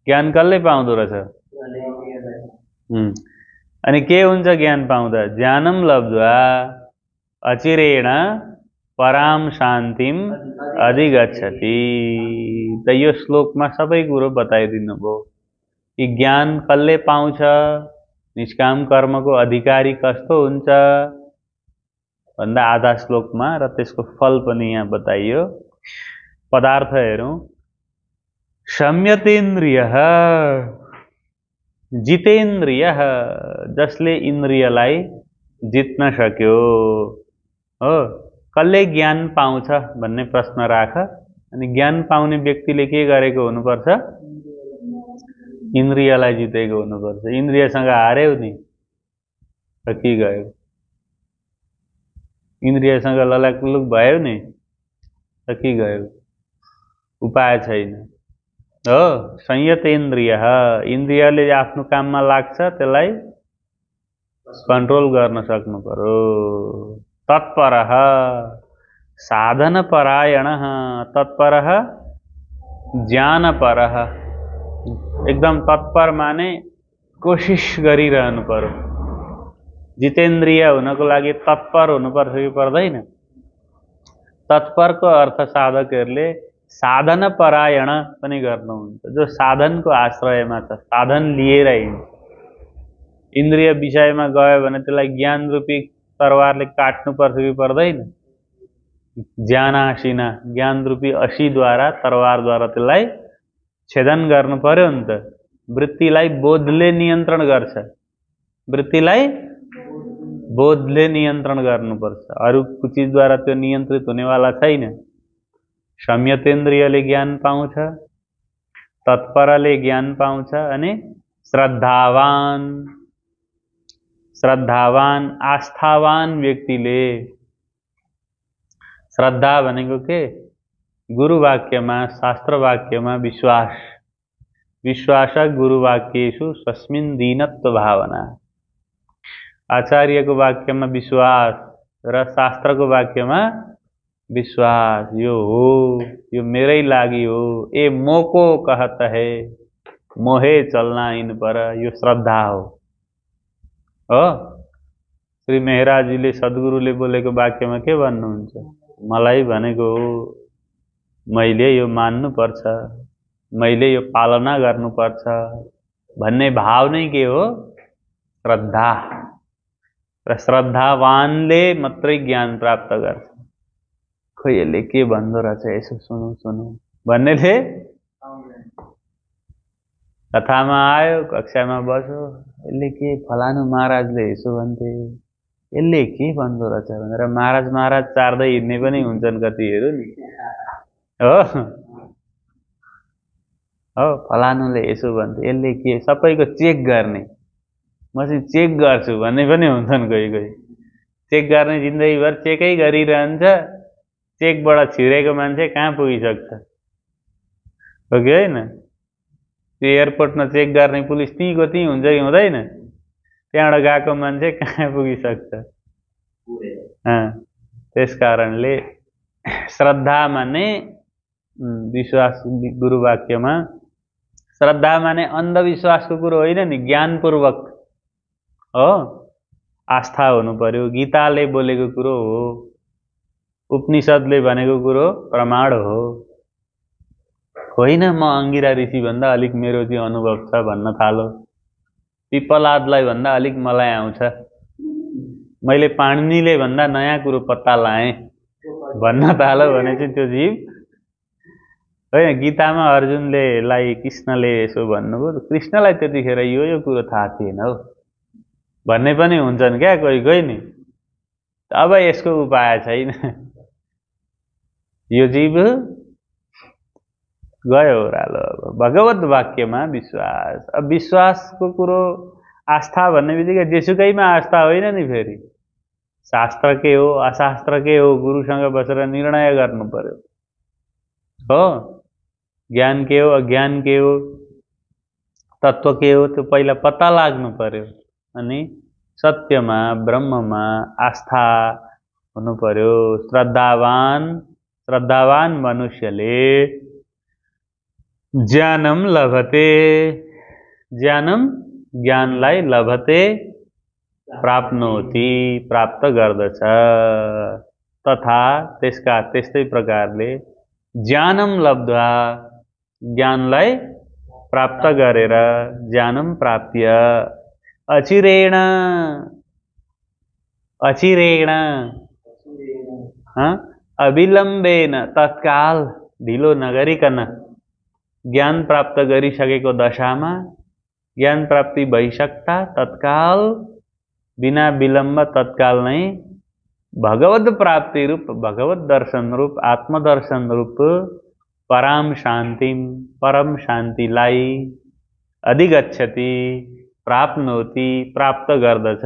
ज्ञान कसले पाउँदो रहेछ? अनि के हुन्छ ज्ञान पाउँदा? ज्ञानम लब्ध्वा अचिरेण परां शान्तिम अधिगच्छति। त यो श्लोकमा सबै कुरो बताइदिनु भयो कि ज्ञान कसले पाउँछ, निष्काम कर्मको अधिकारी कस्तो हुन्छ भन्दा आधा श्लोकमा र त्यसको फल पनि यहाँ बताइयो। पदार्थ हेरौँ। संयतेन्द्रियः जितेन्द्रियः, जसले इन्द्रियलाई जित्न सक्यो हो। कसले ज्ञान पाउँछ भन्ने प्रश्न राख। अनि ज्ञान पाउने व्यक्तिले के गरेको हुनुपर्छ? इन्द्रियलाई जितेको हुनुपर्छ। इन्द्रियसँग हार्यौ नि त के गयो? इन्द्रियसँग ललाकलुक भयो नि त के गयो? उपाय छैन हो। संयतेन्द्रियः, इन्द्रियले आफ्नो काममा लाग्छ त्यसलाई कन्ट्रोल गर्न सक्नु पर्यो। तत्परः साधनपरायणः, तत्परः ज्ञानपरः। एकदम तत्पर माने कोशिश गरिरहनु पर्यो। जितेन्द्रिय हुनको लागि तत्पर हुनुपर्छ कि पर्दैन? तत्परको अर्थ साधकहरूले साधनपरायण पनि गर्नुहुन्छ, जो साधनको आश्रयमा छ, साधन लिएर हिँड्छ। इन्द्रिय विषयमा गयो भने त्यसलाई ज्ञान रूपी तरवारले काट्नुपर्छ कि पर्दैन? ज्ञानासिना, ज्ञान रूपी असीद्वारा तरवारद्वारा त्यसलाई छेदन गर्नु पर्यो नि त। वृत्तिलाई बोधले नियन्त्रण गर्छ, वृत्तिलाई बोधले नियन्त्रण गर्नुपर्छ। अरू चिजद्वारा त्यो नियन्त्रित हुनेवाला छैन। संयतेन्द्रियले ज्ञान पाउँछ, तत्परले ज्ञान पाउँछ अनि श्रद्धावान आस्थावान व्यक्तिले। श्रद्धा भनेको के? गुरुवाक्यमा शास्त्रवाक्यमा विश्वास। विश्वास गुरुवाक्येषु स्वस्मिन् दीनत्व भावना। आचार्यको वाक्यमा विश्वास र शास्त्रको वाक्यमा विश्वास। यो हो, यो मेरै लागि हो, ए मोको कहत है, मोहे चलना इन पर। यो श्रद्धा हो। श्री मेहराजीले सद्गुरुले बोलेको वाक्यमा के भन्नुहुन्छ? मलाई भनेको हो मैले यो मान्नुपर्छ, मैले यो पालना गर्नुपर्छ भन्ने भाव नै के हो? श्रद्धा। र श्रद्धावानले मात्रै ज्ञान प्राप्त गर्छ। खोइ यसले के भन्दो रहेछ, यसो सुनौ सुनौ भन्नेले कथामा आयो, कक्षामा बस्यो, यसले के फलानु महाराजले यसो भन्थे, यसले के भन्दो रहेछ भनेर महाराज महाराज चार्दै हिँड्ने पनि हुन्छन् कतिहरू नि। हो हो फलानुले यसो भन्थे, यसले के, सबैको चेक गर्ने, म चाहिँ चेक गर्छु भन्ने पनि हुन्छन् कोही कोही। चेक गर्ने जिन्दगीभर चेकै गरिरहन्छ, चेकबाट छिरेको मान्छे कहाँ पुगिसक्छ, हो कि होइन? त्यो एयरपोर्टमा चेक गर्ने पुलिस त्यहीँको त्यहीँ हुन्छ कि हुँदैन? त्यहाँबाट गएको मान्छे कहाँ पुगिसक्छ। त्यस कारणले श्रद्धा माने विश्वास, गुरुवाक्यमा श्रद्धा माने अन्धविश्वासको कुरो होइन नि, ज्ञानपूर्वक हो, आस्था हुनु पर्यो। गीताले बोलेको कुरो हो, उपनिषदले भनेको कुरो प्रमाण हो। होइन म अंगिरा ऋषि भन्दा अलिक मेरो चाहिँ अनुभव छ भन्न थालो, पिपलादलाई भन्दा अलिक मलाई आउँछ, मैले पाणिनीले भन्दा नयाँ कुरो पत्ता लाएँ भन्न थालो भने चाहिँ त्यो जीव होइन। गीतामा अर्जुनले लाई कृष्णले यसो भन्नुभयो, कृष्णलाई त्यतिखेर यो कुरो थाहा थिएन हौ भन्ने पनि हुन्छन् क्या कोही कोही नि। अब यसको उपाय छैन, यो जीव गयो ओह्रालो। अब भगवत वाक्यमा विश्वास, अब विश्वासको कुरो, आस्था भन्ने बित्तिकै जेसुकैमा आस्था होइन नि, फेरि शास्त्र के हो अशास्त्र के हो गुरुसँग बसेर निर्णय गर्नु पर्यो हो। ज्ञान के हो अज्ञान के हो तत्व के हो त्यो पहिला पत्ता लाग्नु पर्यो, अनि सत्यमा ब्रह्ममा आस्था हुनु पर्यो। श्रद्धावान मनुष्यले ज्ञानम लभते, ज्ञानम ज्ञानलाई लभते प्राप्नोति प्राप्त गर्दछ, तथा त्यसका त्यस्तै प्रकारले ज्ञानम लब्ध्वा ज्ञानलाई प्राप्त गरेर, ज्ञानम प्राप्य अचिरेण अचिरेण अविलम्बेन तत्काल, ढिलो नगरिकन ज्ञान प्राप्त गरिसकेको दशामा, ज्ञान प्राप्ति भइसक्दा तत्काल बिना विलम्ब तत्काल नै भगवत प्राप्ति रूप, भगवत दर्शन रूप, आत्मदर्शन रूप पराम शान्तिम, परम शान्तिलाई अधिगच्छति प्राप्नोति प्राप्त गर्दछ।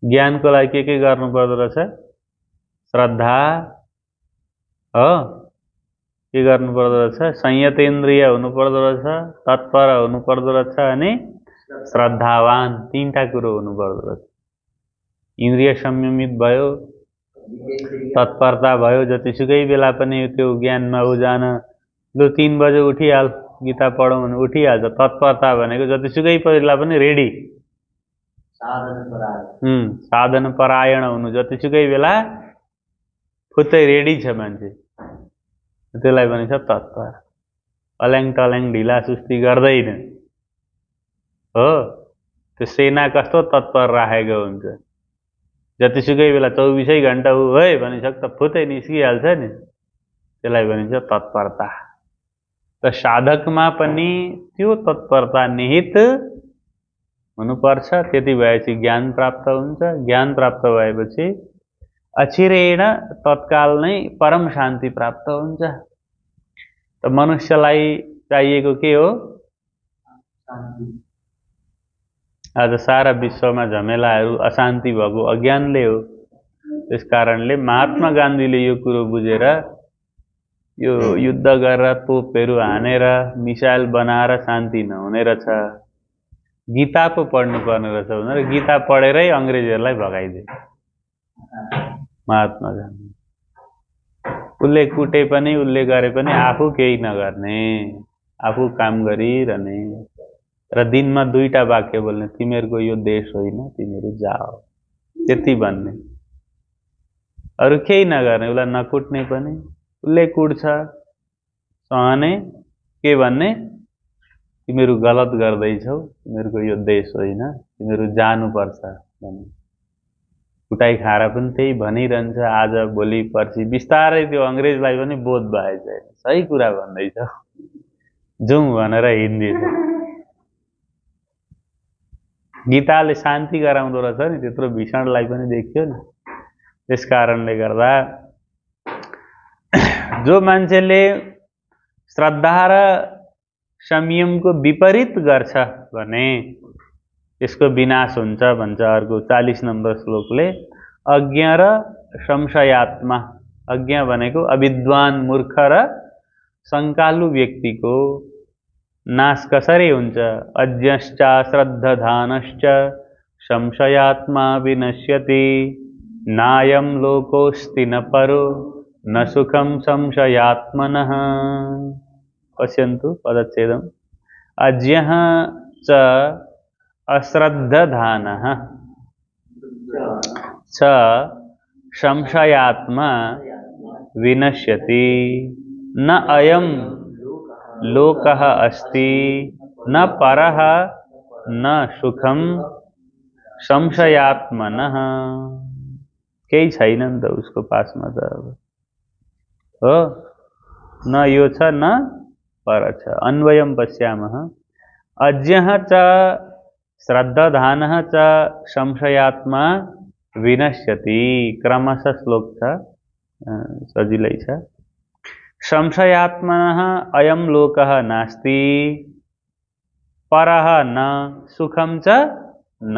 ज्ञानको लागि के गर्नु पर्दो रहेछ? श्रद्धा हो, के गर्नु पर्दो रहेछ? संयतेन्द्रिय हुनु पर्दो रहेछ, तत्पर हुनु पर्दो रहेछ, अनि श्रद्धावान, तीनटा कुरो हुनु पर्दो रहेछ। इन्द्रिय संयमित भयो, तत्परता भयो, जतिसुकै बेला पनि त्यो ज्ञानमा उजान, लु 3 बजे उठिहाल गीता पढौँ भने उठिहाल्छ। तत्परता भनेको जतिसुकै बेला पनि रेडी, साधन परायण हुनु, जतिसुकै बेला फुत्तै रेडी छ मान्छे, त्यसलाई भनिन्छ तत्पर। अल्याङ टल्याङ ढिला सुस्ती गर्दैन हो। त्यो सेना कस्तो तत्पर राखेको हुन्छ, जतिसुकै बेला 24 घण्टा ऊ है भनिसक्दा फुत्तै निस्किहाल्छ नि, त्यसलाई भनिन्छ तत्परता। र साधकमा पनि त्यो तत्परता निहित हुनुपर्छ, त्यति भएपछि ज्ञान प्राप्त हुन्छ। ज्ञान प्राप्त भएपछि अचिरेण तत्काल नै परम शान्ति प्राप्त हुन्छ। त मनुष्यलाई चाहिएको के हो? आज सारा विश्वमा झमेलाहरू अशान्ति भएको अज्ञानले हो। त्यस कारणले महात्मा गान्धीले यो कुरो बुझेर यो युद्ध गरेर तोपहरू हानेर मिसाइल बनाएर शान्ति नहुने रहेछ, गीता पो पढ्नु पर्ने रहेछ भनेर गीता पढेरै अंग्रेजहरूलाई भगाइदिए महात्मा गान्धी। उसले कुटे पनि उसले गरे पनि आफू केही नगर्ने, आफू काम गरिरहने र दिनमा 2टा वाक्य बोल्ने, तिमीहरूको यो देश होइन तिमीहरू जाओ, त्यति भन्ने। अरू केही नगर्ने, उसलाई नकुट्ने पनि, उसले कुट्छ सहने, के भन्ने तिमीहरू गलत गर्दैछौ, तिमीहरूको यो देश होइन, तिमीहरू जानुपर्छ भन्ने। कुटाइ खाएर पनि त्यही भनिरहन्छ आज भोलि पर्सि। बिस्तारै त्यो अङ्ग्रेजलाई पनि बोध भएछ, सही कुरा भन्दैछ, जाउँ भनेर हिँड्दैछ। गीताले शान्ति गराउँदो रहेछ नि, त्यत्रो भीषणलाई पनि देखियो नि। त्यस कारणले गर्दा जो मान्छेले श्रद्धा र संयमको विपरीत गर्छ भने त्यसको विनाश हुन्छ भन्छ अर्को 40 नम्बर श्लोकले। अज्ञ र संशयात्मा, अज्ञ भनेको अविद्वान मूर्ख र शङ्कालु व्यक्तिको नाश कसरी हुन्छ? अज्ञश्च श्रद्धधानश्च संशयात्मा विनश्यति, नायं लोकोऽस्ति न परो न सुखं संशयात्मनः। पश्यन्तु पदच्छेदम्। अज्ञः च अश्रद्धधानः च संशयात्मा विनश्यति, न अयं लोकः अस्ति न परः न सुखं संशयात्मनः। केही छैन नि त उसको पासमा त अब, हो न यो छ न पर छ। अन्वयं पश्यामः। अज्ञः च श्रद्धधानः च संशयात्मा विनश्यति। क्रमशः श्लोक छ, सजिलै छ। संशयात्मनः अयं लोकः नास्ति, परः न सुखं च न।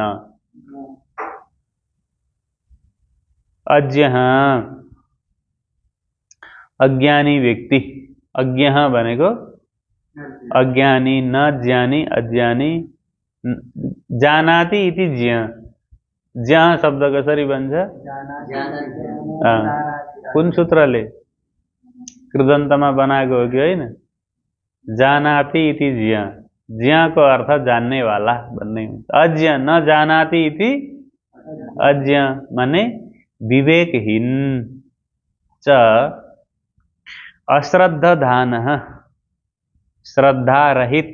अज्ञः अज्ञानी व्यक्ति, अज्ञः भनेको अज्ञानी, न ज्ञानी अज्ञानी। जानाति इति ज्ञ, ज्ञ शब्द कसरी बन्छ? कुन सूत्रले? कृदन्तमा बनाएको हो कि होइन? जानाति इति ज्ञ, ज्ञको अर्थ जानने वाला भन्ने हुन्छ। अज्ञ न जानाति इति अज्ञ माने विवेकहीन। च अश्रद्धधानः, श्रद्धा रहित।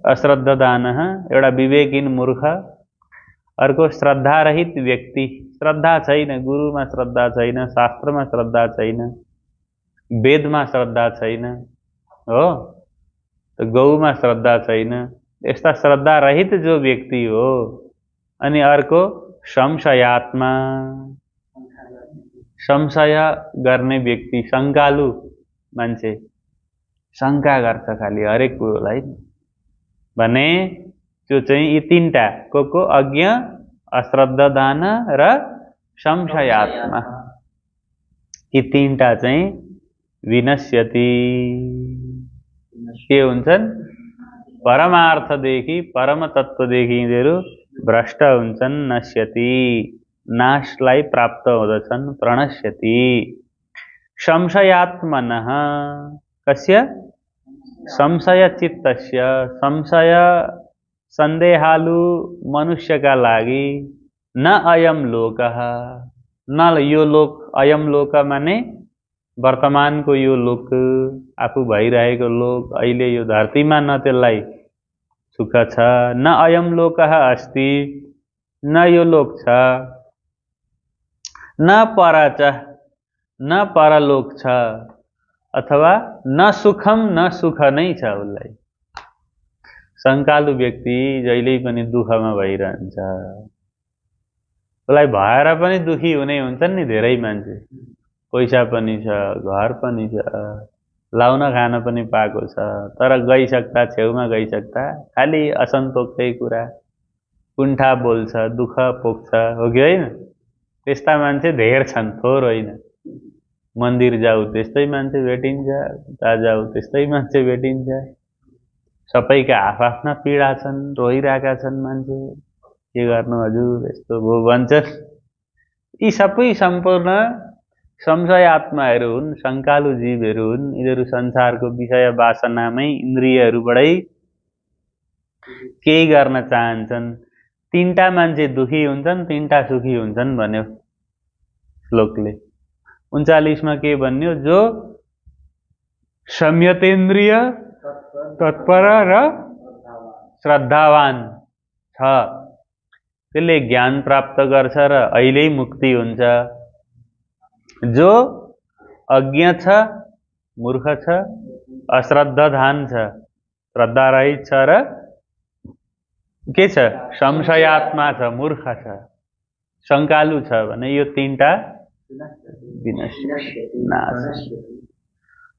अश्रद्धधानः एउटा विवेकहीन मूर्ख, अर्को श्रद्धा रहित व्यक्ति। श्रद्धा छैन, गुरुमा श्रद्धा छैन, शास्त्रमा श्रद्धा छैन, वेदमा श्रद्धा छैन, हो गौमा श्रद्धा छैन। यस्ता श्रद्धा रहित जो व्यक्ति हो। अनि अर्को संशयात्मा, संशय गर्ने व्यक्ति, शङ्कालु मान्छे, शङ्का गर्छ खालि हरेक कुरोलाई भने त्यो चाहिँ यी तीनटा को अज्ञ, अश्रद्धधान र संशयात्मा, यी तीनटा चाहिँ विनश्यति, के हुन्छन्? परमार्थदेखि परम तत्त्वदेखि यिनीहरू भ्रष्ट हुन्छन्। नश्यति, नाशलाई प्राप्त हुँदछन्। प्रणश्यति। संशयात्मनः कस्य? संशय चित्तस्य, संशय संदेहालु मनुष्यका लागि। न अयम लोकः, न यो लोक, अयम लोक माने वर्तमानको यो लोक, आफू भइरहेको लोक, अहिले यो धरतीमा न त्यसलाई सुख छ। न अयम लोकः अस्ति, न यो लोक छ। न पर च, न परलोक छ, अथवा न सुखम, न सुख नै छ उसलाई। शङ्कालु व्यक्ति जहिल्यै पनि दुःखमा भइरहन्छ। उसलाई भएर पनि दुखी हुने हुन्छन् नि धेरै मान्छे। पैसा पनि छ, घर पनि छ, लाउन खान पनि पाएको छ, तर गइसक्दा, छेउमा गइसक्दा खालि असन्तोषकै कुरा, कुण्ठा बोल्छ, दुःख पोख्छ, हो कि होइन? त्यस्ता मान्छे धेर छन्, थोर होइन। मन्दिर जाऊ त्यस्तै मान्छे भेटिन्छ, उता जाऊ त्यस्तै मान्छे भेटिन्छ। सबैका आफ्ना पीडा छन्, रोइरहेका छन् मान्छे। के गर्नु हजुर, यस्तो भो भन्छन्। यी सबै सम्पूर्ण संशयात्माहरू हुन्, शङ्कालु जीवहरू हुन्। यिनीहरू संसारको विषय वासनामै, इन्द्रियहरूबाटै केही गर्न चाहन्छन्। तीनटा मान्छे दुखी हुन्छन्, तीनटा सुखी हुन्छन् भन्यो। श्लोकले। 39 के भन्यो, जो संयतेन्द्रिय तत्पर र श्रद्धावान छ त्यसले ज्ञान प्राप्त गर्छ र अहिल्यै मुक्ति हुन्छ। जो अज्ञ छ, मूर्ख छ, अश्रद्धावान छ, श्रद्धा रहित छ र के छ, संशयात्मा छ, मूर्ख छ, शङ्कालु छ भने यो तीनटा विनाश।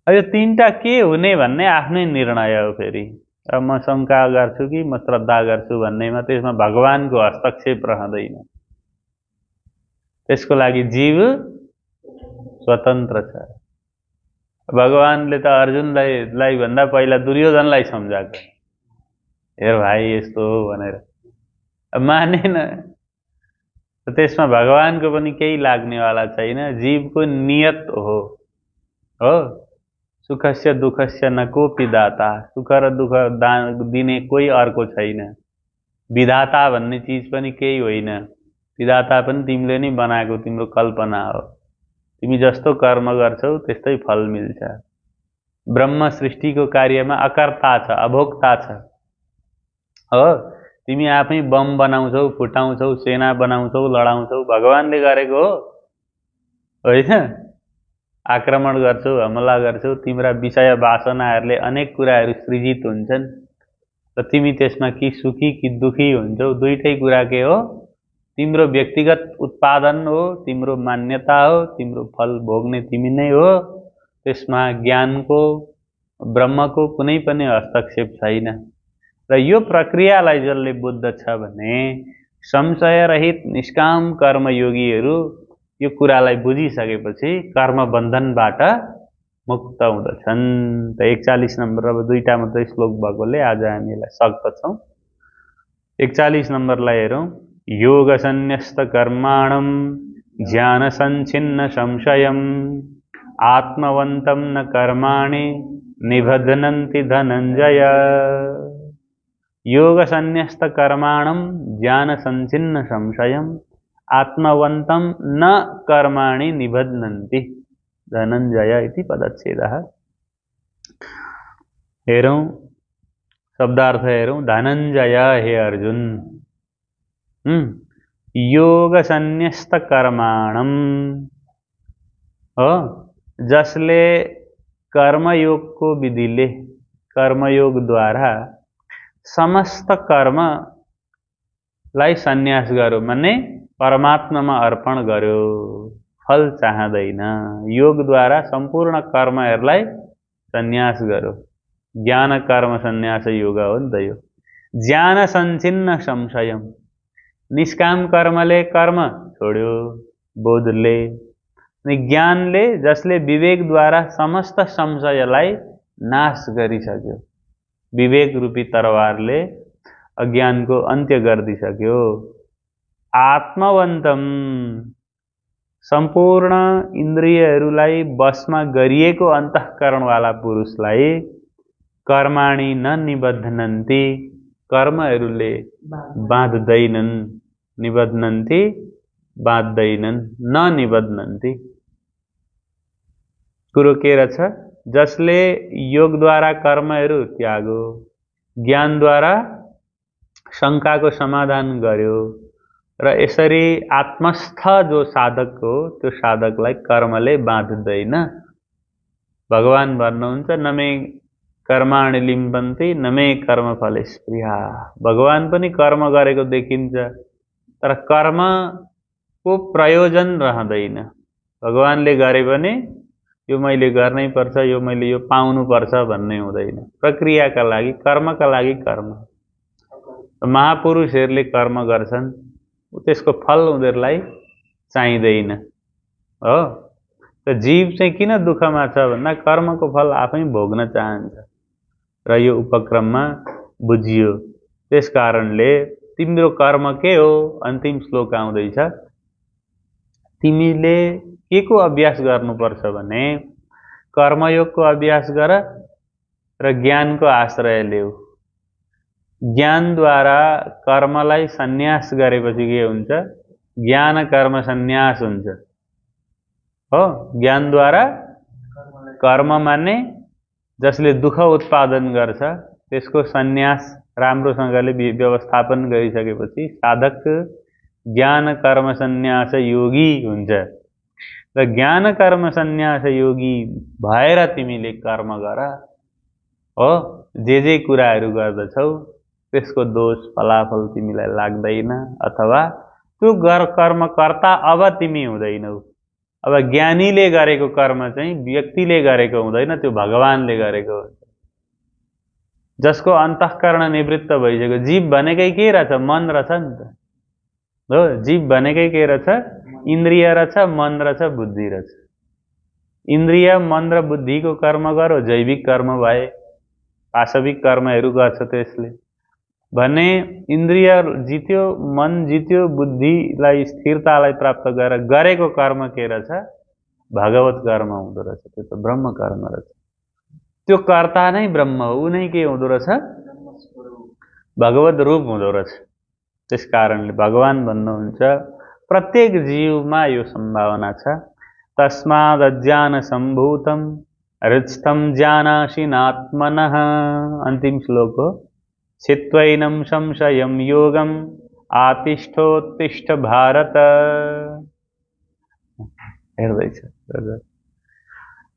अब यो तीनटा के हुने भन्ने आफ्नै निर्णय हो। फेरि अब म शङ्का गर्छु कि म श्रद्धा गर्छु भन्नेमा त्यसमा भगवानको हस्तक्षेप रहँदैन। त्यसको लागि जीव स्वतन्त्र छ। भगवानले त अर्जुनलाई भन्दा पहिला दुर्योधनलाई सम्झाएको, हेर भाइ यस्तो हो भनेर, मानेन। त्यसमा भगवानको पनि केही लाग्नेवाला छैन। जीवको नियत हो सुखस्य दुःखस्य न कोपि दाता। सुख र दुःख दिने कोही अर्को छैन। विधाता भन्ने चिज पनि केही होइन। विधाता पनि तिमीले नै बनाएको तिम्रो कल्पना हो। तिमी जस्तो कर्म गर्छौ त्यस्तै फल मिल्छ। ब्रह्म सृष्टिको कार्यमा अकर्ता छ, अभोक्ता छ। हो, तिमी आफै बम बनाउँछौ, फुटाउँछौ, सेना बनाउँछौ, लडाउँछौ, भगवानले गरेको हो होइन? आक्रमण गर्छौ, हमला गर्छौ, तिम्रा विषय वासनाहरूले अनेक कुराहरू सृजित हुन्छन् र तिमी त्यसमा कि सुखी कि दुखी हुन्छौ। दुईटै कुरा के हो? तिम्रो व्यक्तिगत उत्पादन हो, तिम्रो मान्यता हो, तिम्रो फल भोग्ने तिमी नै हो। त्यसमा ज्ञानको, ब्रह्मको कुनै पनि हस्तक्षेप छैन। र यो प्रक्रियालाई जसले बुझ्दछ भने संशय रहित निष्काम कर्मयोगीहरू यो कुरालाई बुझिसकेपछि कर्म बन्धनबाट मुक्त हुँदछन्। त 41 नम्बर, अब दुईटा मात्रै श्लोक भएकोले आज हामी यसलाई सक्दछौँ। 41 नम्बरलाई हेरौँ। योग संन्यस्त कर्माणं ज्ञान संच्छिन्न संशयम् आत्मवन्तं न कर्माणि निबध्नन्ति धनञ्जय। योग संन्यस्त कर्माणं ज्ञान संच्छिन्न संशयम् आत्मवन्तं न कर्माणि निबध्नन्ति धनञ्जय इति पदच्छेदः। हेरौँ शब्दार्थ हेरौँ। धनञ्जय, हे अर्जुन, योग संन्यस्त कर्माणं हो, जसले कर्मयोगको विधिले, कर्मयोगद्वारा समस्त कर्मलाई सन्यास गर्यो, माने परमात्मामा अर्पण गर्यो, फल चाहँदैन। योगद्वारा सम्पूर्ण कर्महरूलाई सन्यास गर्यो। ज्ञान कर्म सन्यास योग हो नि त यो। ज्ञान संच्छिन्न संशयम, निष्काम कर्मले कर्म छोड्यो बोधले। ज्ञानले, जसले विवेकद्वारा समस्त संशयलाई नाश गरिसक्यो, विवेक रूपी तरवारले अज्ञानको अन्त्य गरिदिसक्यो। आत्मवन्तम, सम्पूर्ण इन्द्रियहरूलाई वशमा गरिएको अन्तःकरणवाला पुरुषलाई कर्माणि न निबध्नन्ति, कर्महरूले बाँध्दैनन्। निबध्नन्ति, बाँध्दैनन्, न निबध्नन्ति। कुरो के रहेछ? जसले योगद्वारा कर्महरू त्याग्यो, ज्ञानद्वारा शङ्काको समाधान गर्यो र यसरी आत्मस्थ जो साधक हो त्यो साधकलाई कर्मले बाँध्दैन। भगवान भन्नुहुन्छ न मे कर्माणि लिम्बन्ति न मे कर्मफले स्पृहा। भगवान पनि कर्म गरेको देखिन्छ तर कर्मको प्रयोजन रहँदैन। भगवानले गरे भने यो मैले गर्नै पर्छ, यो मैले यो पाउनु पर्छ भन्ने हुँदैन। प्रक्रियाका लागि, कर्मका लागि कर्म। महापुरुषहरूले कर्म गर्छन्, त्यसको फल उनीहरूलाई चाहिँदैन हो। त जीव चाहिँ किन दुःखमा छ भन्दा कर्मको फल आफै भोग्न चाहन्छ र यो उपक्रममा बुझियो। त्यस कारणले तिम्रो कर्म के हो? अन्तिम श्लोक आउँदैछ। तिमीले के को अभ्यास गर्नुपर्छ भने कर्मयोगको अभ्यास गर र ज्ञानको आश्रय लेऊ। ज्ञानद्वारा कर्मलाई सन्यास गरेपछि के हुन्छ? ज्ञान कर्म सन्यास हुन्छ। हो। ज्ञानद्वारा कर्म माने जसले दुःख उत्पादन गर्छ त्यसको सन्यास राम्रोसँगले व्यवस्थापन गरिसकेपछि साधक ज्ञान कर्म सन्यास योगी हुन्छ। र ज्ञान कर्म सन्यास योगी भएर तिमीले कर्म गर हो। जे कुराहरू गर्दछौ त्यसको दोष फलाफल तिमीलाई लाग्दैन, अथवा त्यो कर्मकर्ता अब तिमी हुँदैनौ। अब ज्ञानीले गरेको कर्म चाहिँ व्यक्तिले गरेको हुँदैन, त्यो भगवानले गरेको हुन्छ। जसको अन्तःकरण निवृत्त भइसक्यो। जीव भनेकै के रहेछ? मन रहेछ नि त हो। जीव भनेकै के रहेछ? इन्द्रिय रहेछ, मन रहेछ, बुद्धि रहेछ। इन्द्रिय मन र बुद्धिको कर्म गरो, जैविक कर्म भए। पाशविक कर्महरू गर्छ त्यसले भने इन्द्रिय जित्यो, मन जित्यो, बुद्धिलाई स्थिरतालाई प्राप्त गरेको कर्म के रहेछ? भगवत कर्म हुँदो रहेछ। त्यो त ब्रह्म कर्म रहेछ। त्यो कर्ता नै ब्रह्म हो, ऊ नै के हुँदो रहेछ? भगवत रूप हुँदो रहेछ। त्यस कारणले भगवान भन्नुहुन्छ प्रत्येक जीवमा यो सम्भावना छ। तस्माद् अज्ञान सम्भूतम हृत्स्थं ज्ञानासीनात्मनः। अन्तिम श्लोक हो। छित्त्वैनं संशयं योगम आतिष्ठोत्तिष्ठ भारत। हेर्दैछ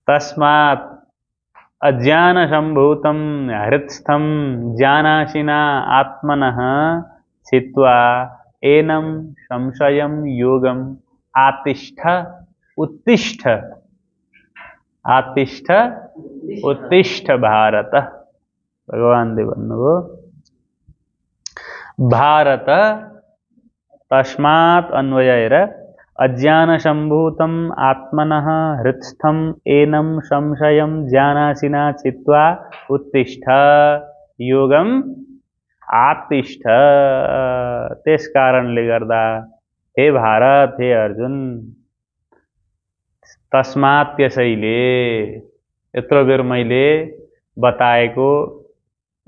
तस्मात् अज्ञान सम्भूतं हृत्स्थं ज्ञानासीना आत्मनः छित्त्वा एनं संशयं योगम आतिष्ठ उत्तिष्ठ। आतिष्ठ उत्तिष्ठ भारत। भगवानले भन्नुभयो भारत तस्मात् अन्वयेर अज्ञान सम्भूतम आत्मनः हृत्स्थं एनं संशयं ज्ञानासीना छित्त्वा उत्तिष्ठ योगम आतिष्ठ। त्यस कारणले गर्दा हे भारत, हे अर्जुन, तस्मात् त्यसैले यत्रो बेर मैले बताएको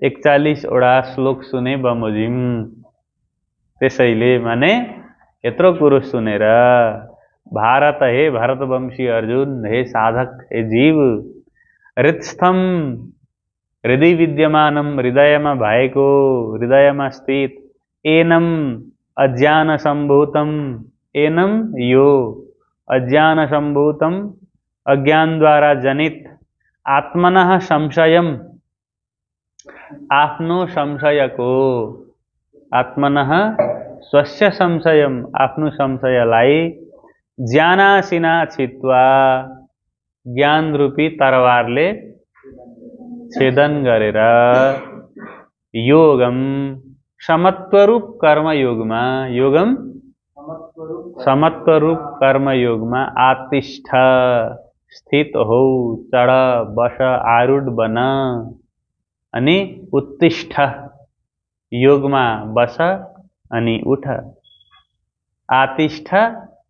41 वटा श्लोक सुने बमोजिम। त्यसैले माने यत्रो कुरो सुनेर भारत, हे भरतवंशी अर्जुन, हे साधक, हे जीव, हृत्स्थम हृदय विद्यमानम हृदयमा भएको, हृदयमा स्थित, एनम अज्ञान सम्भूतम, एनम यो अज्ञान सम्भूतम अज्ञानद्वारा जनित, आत्मनः संशयम आफ्नो संशयको, आत्मनः स्वस्य संशयम आफ्नो संशयलाई ज्ञानासीना छित्त्वा ज्ञान रूपी तरवारले छेदन गरेर योगम समत्वरूप कर्मयोगमा, योगम समत्वरूप कर्मयोगमा आतिष्ठ स्थित हो, चढ बस आरूढ बन। अनि उत्तिष्ठ योगमा बस अनि उठ। आतिष्ठ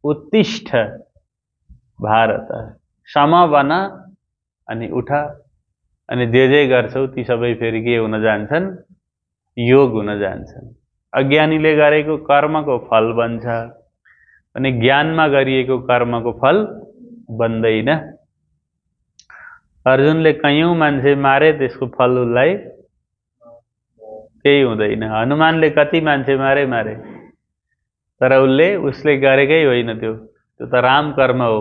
उत्तिष्ठ भारत, सम बन अनि उठ। अनि जे गर्छौ ती सबै फेरि के हुन जान्छन्? योग हुन जान्छन्। अज्ञानीले गरेको कर्मको फल बन्छ अनि ज्ञानमा गरिएको कर्मको फल बन्दैन। अर्जुनले कैयौं मान्छे मारे, त्यसको फल उसलाई केही हुँदैन। हनुमानले कति मान्छे मारे, तर उसले गरेकै होइन, त्यो त राम कर्म हो।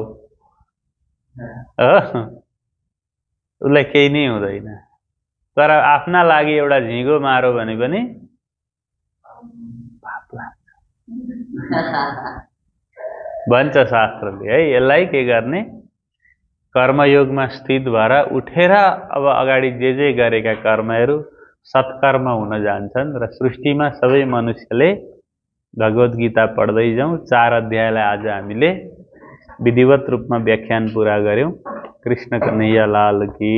उसलाई केही नै हुँदैन। तर आफ्ना लागि एउटा झिँगो मारो भने पनि पाप लाग्छ भन्छ शास्त्रले है। यसलाई के गर्ने? कर्मयोगमा स्थित भएर उठेर अब अगाडि जे गरेका कर्महरू सत्कर्म हुन जान्छन्। र सृष्टिमा सबै मनुष्यले भगवत गीता पढ्दै जाउँ। 4 अध्यायलाई आज हामीले विधिवत रूपमा व्याख्यान पूरा गर्यौं। कृष्ण कन्हैया लाल की